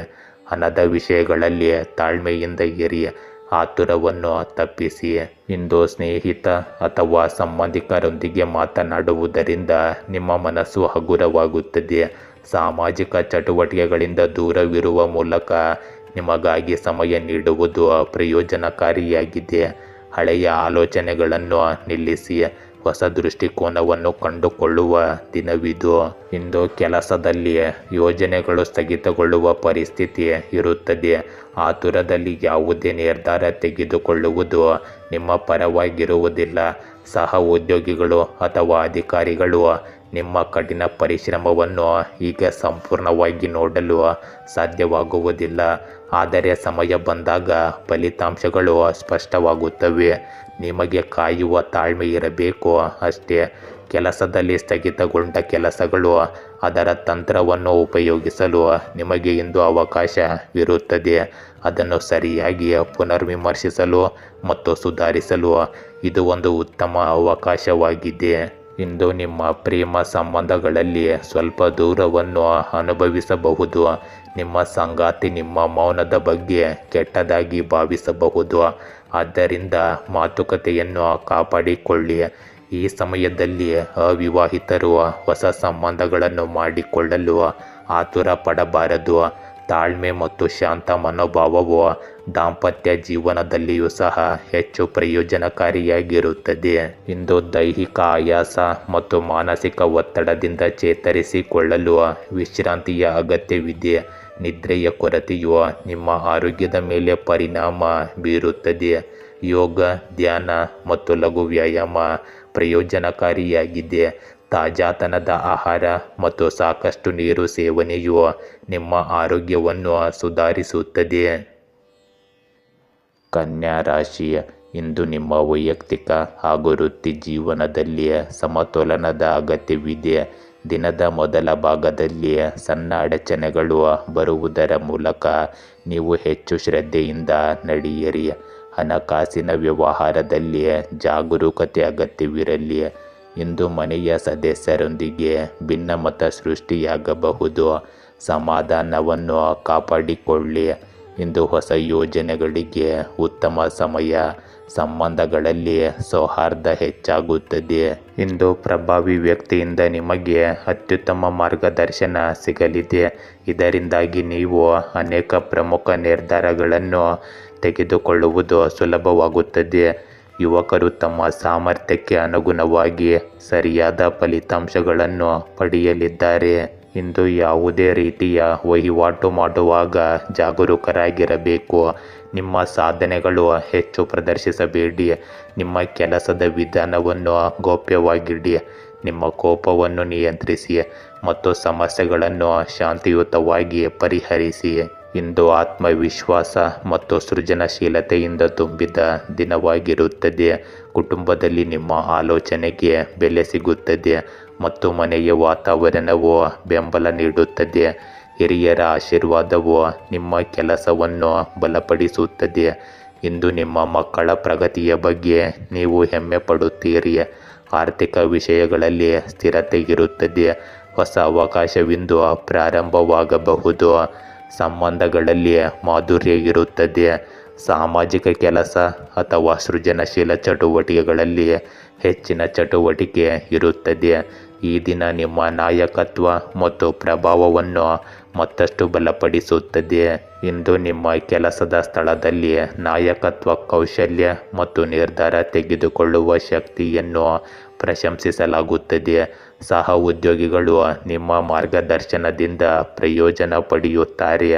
ಹಣದ ವಿಷಯಗಳಲ್ಲಿ ತಾಳ್ಮೆಯಿಂದ ಇರಿ. ಆತುರವನ್ನು ತಪ್ಪಿಸಿ. ಇಂದು ಸ್ನೇಹಿತ ಅಥವಾ ಸಂಬಂಧಿಕರೊಂದಿಗೆ ಮಾತನಾಡುವುದರಿಂದ ನಿಮ್ಮ ಮನಸ್ಸು ಹಗುರವಾಗುತ್ತದೆ. ಸಾಮಾಜಿಕ ಚಟುವಟಿಕೆಗಳಿಂದ ದೂರವಿರುವ ಮೂಲಕ ನಿಮಗಾಗಿ ಸಮಯ ನೀಡುವುದು ಪ್ರಯೋಜನಕಾರಿಯಾಗಿದೆ. ಹಳೆಯ ಆಲೋಚನೆಗಳನ್ನು ನಿಲ್ಲಿಸಿ. ಹೊಸ ದೃಷ್ಟಿಕೋನವನ್ನು ಕಂಡುಕೊಳ್ಳುವ ದಿನವಿದು. ಇಂದು ಕೆಲಸದಲ್ಲಿ ಯೋಜನೆಗಳು ಸ್ಥಗಿತಗೊಳ್ಳುವ ಪರಿಸ್ಥಿತಿ ಇರುತ್ತದೆ. ಆತುರದಲ್ಲಿ ಯಾವುದೇ ನಿರ್ಧಾರ ತೆಗೆದುಕೊಳ್ಳುವುದು ನಿಮ್ಮ ಪರವಾಗಿರುವುದಿಲ್ಲ. ಸಹ ಉದ್ಯೋಗಿಗಳು ಅಥವಾ ಅಧಿಕಾರಿಗಳು ನಿಮ್ಮ ಕಠಿಣ ಪರಿಶ್ರಮವನ್ನು ಈಗ ಸಂಪೂರ್ಣವಾಗಿ ನೋಡಲು ಸಾಧ್ಯವಾಗುವುದಿಲ್ಲ, ಆದರೆ ಸಮಯ ಬಂದಾಗ ಫಲಿತಾಂಶಗಳು ಸ್ಪಷ್ಟವಾಗುತ್ತವೆ. ನಿಮಗೆ ಕಾಯುವ ತಾಳ್ಮೆ ಇರಬೇಕು ಅಷ್ಟೇ. ಕೆಲಸದಲ್ಲಿ ಸ್ಥಗಿತಗೊಂಡ ಕೆಲಸಗಳು ಅದರ ತಂತ್ರವನ್ನು ಉಪಯೋಗಿಸಲು ನಿಮಗೆ ಇಂದು ಅವಕಾಶವಿರುತ್ತದೆ. ಅದನ್ನು ಸರಿಯಾಗಿ ಪುನರ್ವಿಮರ್ಶಿಸಲು ಮತ್ತು ಸುಧಾರಿಸಲು ಇದು ಒಂದು ಉತ್ತಮ ಅವಕಾಶವಾಗಿದೆ. ಇಂದು ನಿಮ್ಮ ಪ್ರೇಮ ಸಂಬಂಧಗಳಲ್ಲಿ ಸ್ವಲ್ಪ ದೂರವನ್ನು ಅನುಭವಿಸಬಹುದು. ನಿಮ್ಮ ಸಂಗಾತಿ ನಿಮ್ಮ ಮೌನದ ಬಗ್ಗೆ ಕೆಟ್ಟದಾಗಿ ಭಾವಿಸಬಹುದು. ಆದ್ದರಿಂದ ಮಾತುಕತೆಯನ್ನು ಕಾಪಾಡಿಕೊಳ್ಳಿ. ಈ ಸಮಯದಲ್ಲಿ ಅವಿವಾಹಿತರು ಹೊಸ ಸಂಬಂಧಗಳನ್ನು ಮಾಡಿಕೊಳ್ಳಲು ಆತುರ ಪಡಬಾರದು. ತಾಳ್ಮೆ ಮತ್ತು ಶಾಂತ ಮನೋಭಾವವು ದಾಂಪತ್ಯ ಜೀವನದಲ್ಲಿಯೂ ಸಹ ಹೆಚ್ಚು ಪ್ರಯೋಜನಕಾರಿಯಾಗಿರುತ್ತದೆ. ಇಂದು ದೈಹಿಕ ಆಯಾಸ ಮತ್ತು ಮಾನಸಿಕ ಒತ್ತಡದಿಂದ ಚೇತರಿಸಿಕೊಳ್ಳಲು ವಿಶ್ರಾಂತಿಯ ಅಗತ್ಯವಿದೆ. ನಿದ್ರೆಯ ಕೊರತೆಯು ನಿಮ್ಮ ಆರೋಗ್ಯದ ಮೇಲೆ ಪರಿಣಾಮ ಬೀರುತ್ತದೆ. ಯೋಗ, ಧ್ಯಾನ ಮತ್ತು ಲಘು ವ್ಯಾಯಾಮ ಪ್ರಯೋಜನಕಾರಿಯಾಗಿದೆ. ತಾಜಾತನದ ಆಹಾರ ಮತ್ತು ಸಾಕಷ್ಟು ನೀರು ಸೇವನೆಯು ನಿಮ್ಮ ಆರೋಗ್ಯವನ್ನು ಸುಧಾರಿಸುತ್ತದೆ. ಕನ್ಯಾ ರಾಶಿ, ಇಂದು ನಿಮ್ಮ ವೈಯಕ್ತಿಕ ಹಾಗೂ ವೃತ್ತಿ ಜೀವನದಲ್ಲಿ ಸಮತೋಲನದ ಅಗತ್ಯವಿದೆ. ದಿನದ ಮೊದಲ ಭಾಗದಲ್ಲಿ ಸಣ್ಣ ಅಡಚಣೆಗಳು ಬರುವುದರ ಮೂಲಕ ನೀವು ಹೆಚ್ಚು ಶ್ರದ್ಧೆಯಿಂದ ನಡೆಯಿರಿ. ಹಣಕಾಸಿನ ವ್ಯವಹಾರದಲ್ಲಿ ಜಾಗರೂಕತೆ ಅಗತ್ಯವಿರಲಿ. ಇಂದು ಮನೆಯ ಸದಸ್ಯರೊಂದಿಗೆ ಭಿನ್ನಮತ ಸೃಷ್ಟಿಯಾಗಬಹುದು. ಸಮಾಧಾನವನ್ನು ಕಾಪಾಡಿಕೊಳ್ಳಿ. ಇಂದು ಹೊಸ ಯೋಜನೆಗಳಿಗೆ ಉತ್ತಮ ಸಮಯ. ಸಂಬಂಧಗಳಲ್ಲಿ ಸೌಹಾರ್ದ ಹೆಚ್ಚಾಗುತ್ತದೆ. ಇಂದು ಪ್ರಭಾವಿ ವ್ಯಕ್ತಿಯಿಂದ ನಿಮಗೆ ಅತ್ಯುತ್ತಮ ಮಾರ್ಗದರ್ಶನ ಸಿಗಲಿದೆ. ಇದರಿಂದಾಗಿ ನೀವು ಅನೇಕ ಪ್ರಮುಖ ನಿರ್ಧಾರಗಳನ್ನು ತೆಗೆದುಕೊಳ್ಳುವುದು ಸುಲಭವಾಗುತ್ತದೆ. ಯುವಕರು ತಮ್ಮ ಸಾಮರ್ಥ್ಯಕ್ಕೆ ಅನುಗುಣವಾಗಿ ಸರಿಯಾದ ಫಲಿತಾಂಶಗಳನ್ನು ಪಡೆಯಲಿದ್ದಾರೆ. ಇಂದು ಯಾವುದೇ ರೀತಿಯ ವಹಿವಾಟು ಮಾಡುವಾಗ ಜಾಗರೂಕರಾಗಿರಬೇಕು. ನಿಮ್ಮ ಸಾಧನೆಗಳು ಹೆಚ್ಚು ಪ್ರದರ್ಶಿಸಬೇಡಿ. ನಿಮ್ಮ ಕೆಲಸದ ವಿಧಾನವನ್ನು ಗೌಪ್ಯವಾಗಿಡಿ. ನಿಮ್ಮ ಕೋಪವನ್ನು ನಿಯಂತ್ರಿಸಿ ಮತ್ತು ಸಮಸ್ಯೆಗಳನ್ನು ಶಾಂತಿಯುತವಾಗಿ ಪರಿಹರಿಸಿ. ಇಂದು ಆತ್ಮವಿಶ್ವಾಸ ಮತ್ತು ಸೃಜನಶೀಲತೆಯಿಂದ ತುಂಬಿದ ದಿನವಾಗಿರುತ್ತದೆ. ಕುಟುಂಬದಲ್ಲಿ ನಿಮ್ಮ ಆಲೋಚನೆಗೆ ಬೆಲೆ ಸಿಗುತ್ತದೆ ಮತ್ತು ಮನೆಯ ವಾತಾವರಣವು ಬೆಂಬಲ ನೀಡುತ್ತದೆ. ಹಿರಿಯರ ಆಶೀರ್ವಾದವು ನಿಮ್ಮ ಕೆಲಸವನ್ನು ಬಲಪಡಿಸುತ್ತದೆ. ಇಂದು ನಿಮ್ಮ ಮಕ್ಕಳ ಪ್ರಗತಿಯ ಬಗ್ಗೆ ನೀವು ಹೆಮ್ಮೆ ಪಡುತ್ತೀರಿ. ಆರ್ಥಿಕ ವಿಷಯಗಳಲ್ಲಿ ಸ್ಥಿರತೆ ಇರುತ್ತದೆ. ಹೊಸ ಅವಕಾಶವಿಂದು ಪ್ರಾರಂಭವಾಗಬಹುದು. ಸಂಬಂಧಗಳಲ್ಲಿ ಮಾಧುರ್ಯ ಇರುತ್ತದೆ. ಸಾಮಾಜಿಕ ಕೆಲಸ ಅಥವಾ ಸೃಜನಶೀಲ ಚಟುವಟಿಕೆಗಳಲ್ಲಿ ಹೆಚ್ಚಿನ ಚಟುವಟಿಕೆ ಇರುತ್ತದೆ. ಈ ದಿನ ನಿಮ್ಮ ನಾಯಕತ್ವ ಮತ್ತು ಪ್ರಭಾವವನ್ನು ಮತ್ತಷ್ಟು ಬಲಪಡಿಸುತ್ತದೆ. ಇಂದು ನಿಮ್ಮ ಕೆಲಸದ ಸ್ಥಳದಲ್ಲಿ ನಾಯಕತ್ವ ಕೌಶಲ್ಯ ಮತ್ತು ನಿರ್ಧಾರ ತೆಗೆದುಕೊಳ್ಳುವ ಶಕ್ತಿಯನ್ನು ಪ್ರಶಂಸಿಸಲಾಗುತ್ತದೆ. ಸಹ ಉದ್ಯೋಗಿಗಳು ನಿಮ್ಮ ಮಾರ್ಗದರ್ಶನದಿಂದ ಪ್ರಯೋಜನ ಪಡೆಯುತ್ತಾರೆ.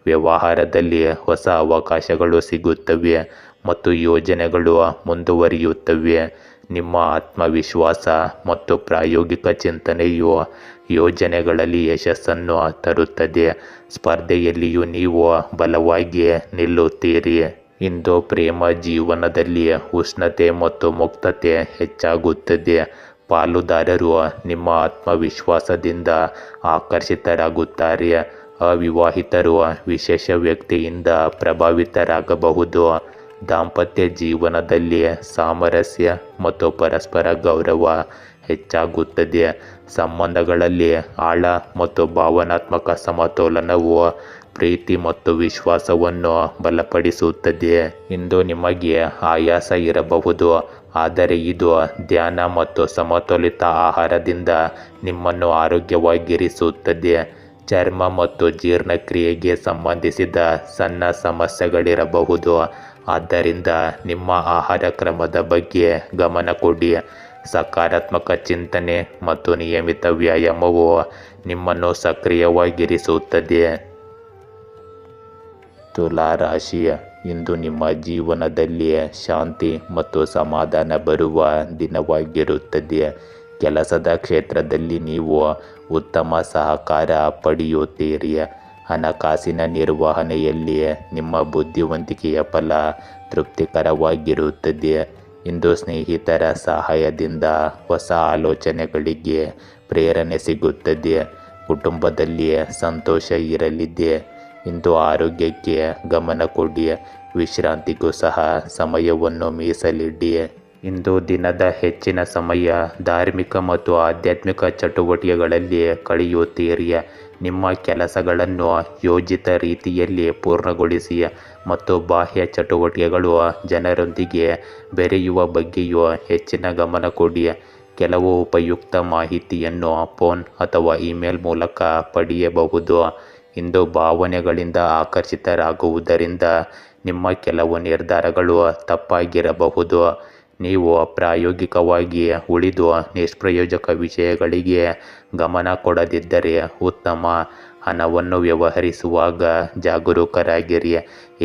ವ್ಯವಹಾರದಲ್ಲಿ ಹೊಸ ಅವಕಾಶಗಳು ಸಿಗುತ್ತವೆ ಮತ್ತು ಯೋಜನೆಗಳು ಮುಂದುವರಿಯುತ್ತವೆ. ನಿಮ್ಮ ಆತ್ಮವಿಶ್ವಾಸ ಮತ್ತು ಪ್ರಾಯೋಗಿಕ ಚಿಂತನೆಯು ಯೋಜನೆಗಳಲ್ಲಿ ಯಶಸ್ಸನ್ನು ತರುತ್ತದೆ. ಸ್ಪರ್ಧೆಯಲ್ಲಿಯೂ ನೀವು ಬಲವಾಗಿ ನಿಲ್ಲುತ್ತೀರಿ. ಇಂದು ಪ್ರೇಮ ಜೀವನದಲ್ಲಿ ಉಷ್ಣತೆ ಮತ್ತು ಮುಕ್ತತೆ ಹೆಚ್ಚಾಗುತ್ತದೆ. ಪಾಲುದಾರರು ನಿಮ್ಮ ಆತ್ಮವಿಶ್ವಾಸದಿಂದ ಆಕರ್ಷಿತರಾಗುತ್ತಾರೆ. ಅವಿವಾಹಿತರು ವಿಶೇಷ ವ್ಯಕ್ತಿಯಿಂದ ಪ್ರಭಾವಿತರಾಗಬಹುದು. ದಾಂಪತ್ಯ ಜೀವನದಲ್ಲಿ ಸಾಮರಸ್ಯ ಮತ್ತು ಪರಸ್ಪರ ಗೌರವ ಹೆಚ್ಚಾಗುತ್ತದೆ. ಸಂಬಂಧಗಳಲ್ಲಿ ಆಳ ಮತ್ತು ಭಾವನಾತ್ಮಕ ಸಮತೋಲನವು ಪ್ರೀತಿ ಮತ್ತು ವಿಶ್ವಾಸವನ್ನು ಬಲಪಡಿಸುತ್ತದೆ. ಇಂದು ನಿಮಗೆ ಆಯಾಸ ಇರಬಹುದು, ಆದರೆ ಇದು ಧ್ಯಾನ ಮತ್ತು ಸಮತೋಲಿತ ಆಹಾರದಿಂದ ನಿಮ್ಮನ್ನು ಆರೋಗ್ಯವಾಗಿರಿಸುತ್ತದೆ. ಚರ್ಮ ಮತ್ತು ಜೀರ್ಣಕ್ರಿಯೆಗೆ ಸಂಬಂಧಿಸಿದ ಸಣ್ಣ ಸಮಸ್ಯೆಗಳಿರಬಹುದು, ಆದ್ದರಿಂದ ನಿಮ್ಮ ಆಹಾರ ಕ್ರಮದ ಬಗ್ಗೆ ಗಮನ ಕೊಡಿ. ಸಕಾರಾತ್ಮಕ ಚಿಂತನೆ ಮತ್ತು ನಿಯಮಿತ ವ್ಯಾಯಾಮವು ನಿಮ್ಮನ್ನು ಸಕ್ರಿಯವಾಗಿರಿಸುತ್ತದೆ. ತುಲಾ ರಾಶಿಯ ಇಂದು ನಿಮ್ಮ ಜೀವನದಲ್ಲಿ ಶಾಂತಿ ಮತ್ತು ಸಮಾಧಾನ ಬರುವ ದಿನವಾಗಿರುತ್ತದೆ. ಕೆಲಸದ ಕ್ಷೇತ್ರದಲ್ಲಿ ನೀವು ಉತ್ತಮ ಸಹಕಾರ ಪಡೆಯುತ್ತೀರಿ. ಹಣಕಾಸಿನ ನಿರ್ವಹಣೆಯಲ್ಲಿ ನಿಮ್ಮ ಬುದ್ಧಿವಂತಿಕೆಯ ಫಲ ತೃಪ್ತಿಕರವಾಗಿರುತ್ತದೆ. ಇಂದು ಸ್ನೇಹಿತರ ಸಹಾಯದಿಂದ ಹೊಸ ಆಲೋಚನೆಗಳಿಗೆ ಪ್ರೇರಣೆ ಸಿಗುತ್ತದೆ. ಕುಟುಂಬದಲ್ಲಿ ಸಂತೋಷ ಇರಲಿದೆ. ಇಂದು ಆರೋಗ್ಯಕ್ಕೆ ಗಮನ ಕೊಡಿ. ವಿಶ್ರಾಂತಿಗೂ ಸಹ ಸಮಯವನ್ನು ಮೀಸಲಿಡಿ. ಇಂದು ದಿನದ ಹೆಚ್ಚಿನ ಸಮಯ ಧಾರ್ಮಿಕ ಮತ್ತು ಆಧ್ಯಾತ್ಮಿಕ ಚಟುವಟಿಕೆಗಳಲ್ಲಿ ಕಳೆಯುತ್ತೀರಿ. ನಿಮ್ಮ ಕೆಲಸಗಳನ್ನು ಯೋಜಿತ ರೀತಿಯಲ್ಲಿ ಪೂರ್ಣಗೊಳಿಸಿ ಮತ್ತು ಬಾಹ್ಯ ಚಟುವಟಿಕೆಗಳು ಜನರೊಂದಿಗೆ ಬೆರೆಯುವ ಬಗ್ಗೆಯೂ ಹೆಚ್ಚಿನ ಗಮನ ಕೊಡಿ. ಕೆಲವು ಉಪಯುಕ್ತ ಮಾಹಿತಿಯನ್ನು ಫೋನ್ ಅಥವಾ ಇಮೇಲ್ ಮೂಲಕ ಪಡೆಯಬಹುದು. ಇಂದು ಭಾವನೆಗಳಿಂದ ಆಕರ್ಷಿತರಾಗುವುದರಿಂದ ನಿಮ್ಮ ಕೆಲವು ನಿರ್ಧಾರಗಳು ತಪ್ಪಾಗಿರಬಹುದು. ನೀವು ಪ್ರಾಯೋಗಿಕವಾಗಿ ಉಳಿದು ನಿಷ್ಪ್ರಯೋಜಕ ವಿಷಯಗಳಿಗೆ ಗಮನ ಕೊಡದಿದ್ದರೆ ಉತ್ತಮ. ಹಣವನ್ನು ವ್ಯವಹರಿಸುವಾಗ ಜಾಗರೂಕರಾಗಿರಿ,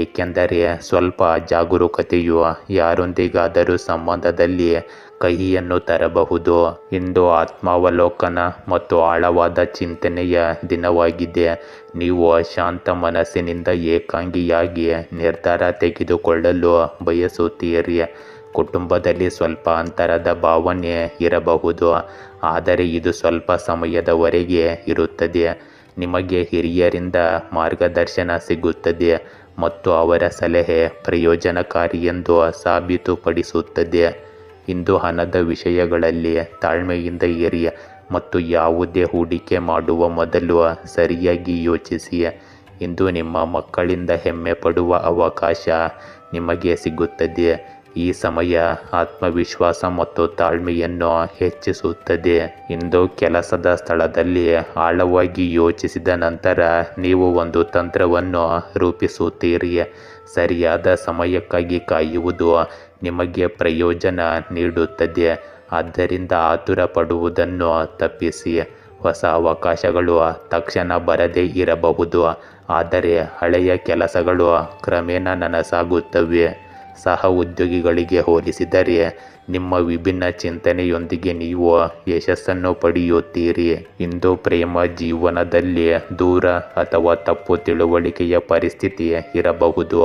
ಏಕೆಂದರೆ ಸ್ವಲ್ಪ ಜಾಗರೂಕತೆಯು ಯಾರೊಂದಿಗಾದರೂ ಸಂಬಂಧದಲ್ಲಿ ಕಹಿಯನ್ನು ತರಬಹುದು. ಇಂದು ಆತ್ಮಾವಲೋಕನ ಮತ್ತು ಆಳವಾದ ಚಿಂತನೆಯ ದಿನವಾಗಿದೆ. ನೀವು ಶಾಂತ ಮನಸ್ಸಿನಿಂದ ಏಕಾಂಗಿಯಾಗಿ ನಿರ್ಧಾರ ತೆಗೆದುಕೊಳ್ಳಲು ಬಯಸುತ್ತೀರಿ. ಕುಟುಂಬದಲ್ಲಿ ಸ್ವಲ್ಪ ಅಂತರದ ಭಾವನೆ ಇರಬಹುದು, ಆದರೆ ಇದು ಸ್ವಲ್ಪ ಸಮಯದವರೆಗೆ ಇರುತ್ತದೆ. ನಿಮಗೆ ಹಿರಿಯರಿಂದ ಮಾರ್ಗದರ್ಶನ ಸಿಗುತ್ತದೆ ಮತ್ತು ಅವರ ಸಲಹೆ ಪ್ರಯೋಜನಕಾರಿ ಎಂದು ಸಾಬೀತುಪಡಿಸುತ್ತದೆ. ಇಂದು ಹಣದ ವಿಷಯಗಳಲ್ಲಿ ತಾಳ್ಮೆಯಿಂದ ಇರಿ ಮತ್ತು ಯಾವುದೇ ಹೂಡಿಕೆ ಮಾಡುವ ಮೊದಲು ಸರಿಯಾಗಿ ಯೋಚಿಸಿ. ಇಂದು ನಿಮ್ಮ ಮಕ್ಕಳಿಂದ ಹೆಮ್ಮೆ ಪಡುವ ಅವಕಾಶ ನಿಮಗೆ ಸಿಗುತ್ತದೆ. ಈ ಸಮಯ ಆತ್ಮವಿಶ್ವಾಸ ಮತ್ತು ತಾಳ್ಮೆಯನ್ನು ಹೆಚ್ಚಿಸುತ್ತದೆ. ಇಂದು ಕೆಲಸದ ಸ್ಥಳದಲ್ಲಿ ಆಳವಾಗಿ ಯೋಚಿಸಿದ ನಂತರ ನೀವು ಒಂದು ತಂತ್ರವನ್ನು ರೂಪಿಸುತ್ತೀರಿ. ಸರಿಯಾದ ಸಮಯಕ್ಕಾಗಿ ಕಾಯುವುದು ನಿಮಗೆ ಪ್ರಯೋಜನ ನೀಡುತ್ತದೆ, ಆದ್ದರಿಂದ ಆತುರ ಪಡುವುದನ್ನು ತಪ್ಪಿಸಿ. ಹೊಸ ಅವಕಾಶಗಳು ತಕ್ಷಣ ಬರದೇ ಇರಬಹುದು, ಆದರೆ ಹಳೆಯ ಕೆಲಸಗಳು ಕ್ರಮೇಣ ನನಸಾಗುತ್ತವೆ. ಸಹ ಉದ್ಯೋಗಿಗಳಿಗೆ ಹೋಲಿಸಿದರೆ ನಿಮ್ಮ ವಿಭಿನ್ನ ಚಿಂತನೆಯೊಂದಿಗೆ ನೀವು ಯಶಸ್ಸನ್ನು ಪಡೆಯುತ್ತೀರಿ. ಇಂದು ಪ್ರೇಮ ಜೀವನದಲ್ಲಿ ದೂರ ಅಥವಾ ತಪ್ಪು ತಿಳುವಳಿಕೆಯ ಪರಿಸ್ಥಿತಿ ಇರಬಹುದು.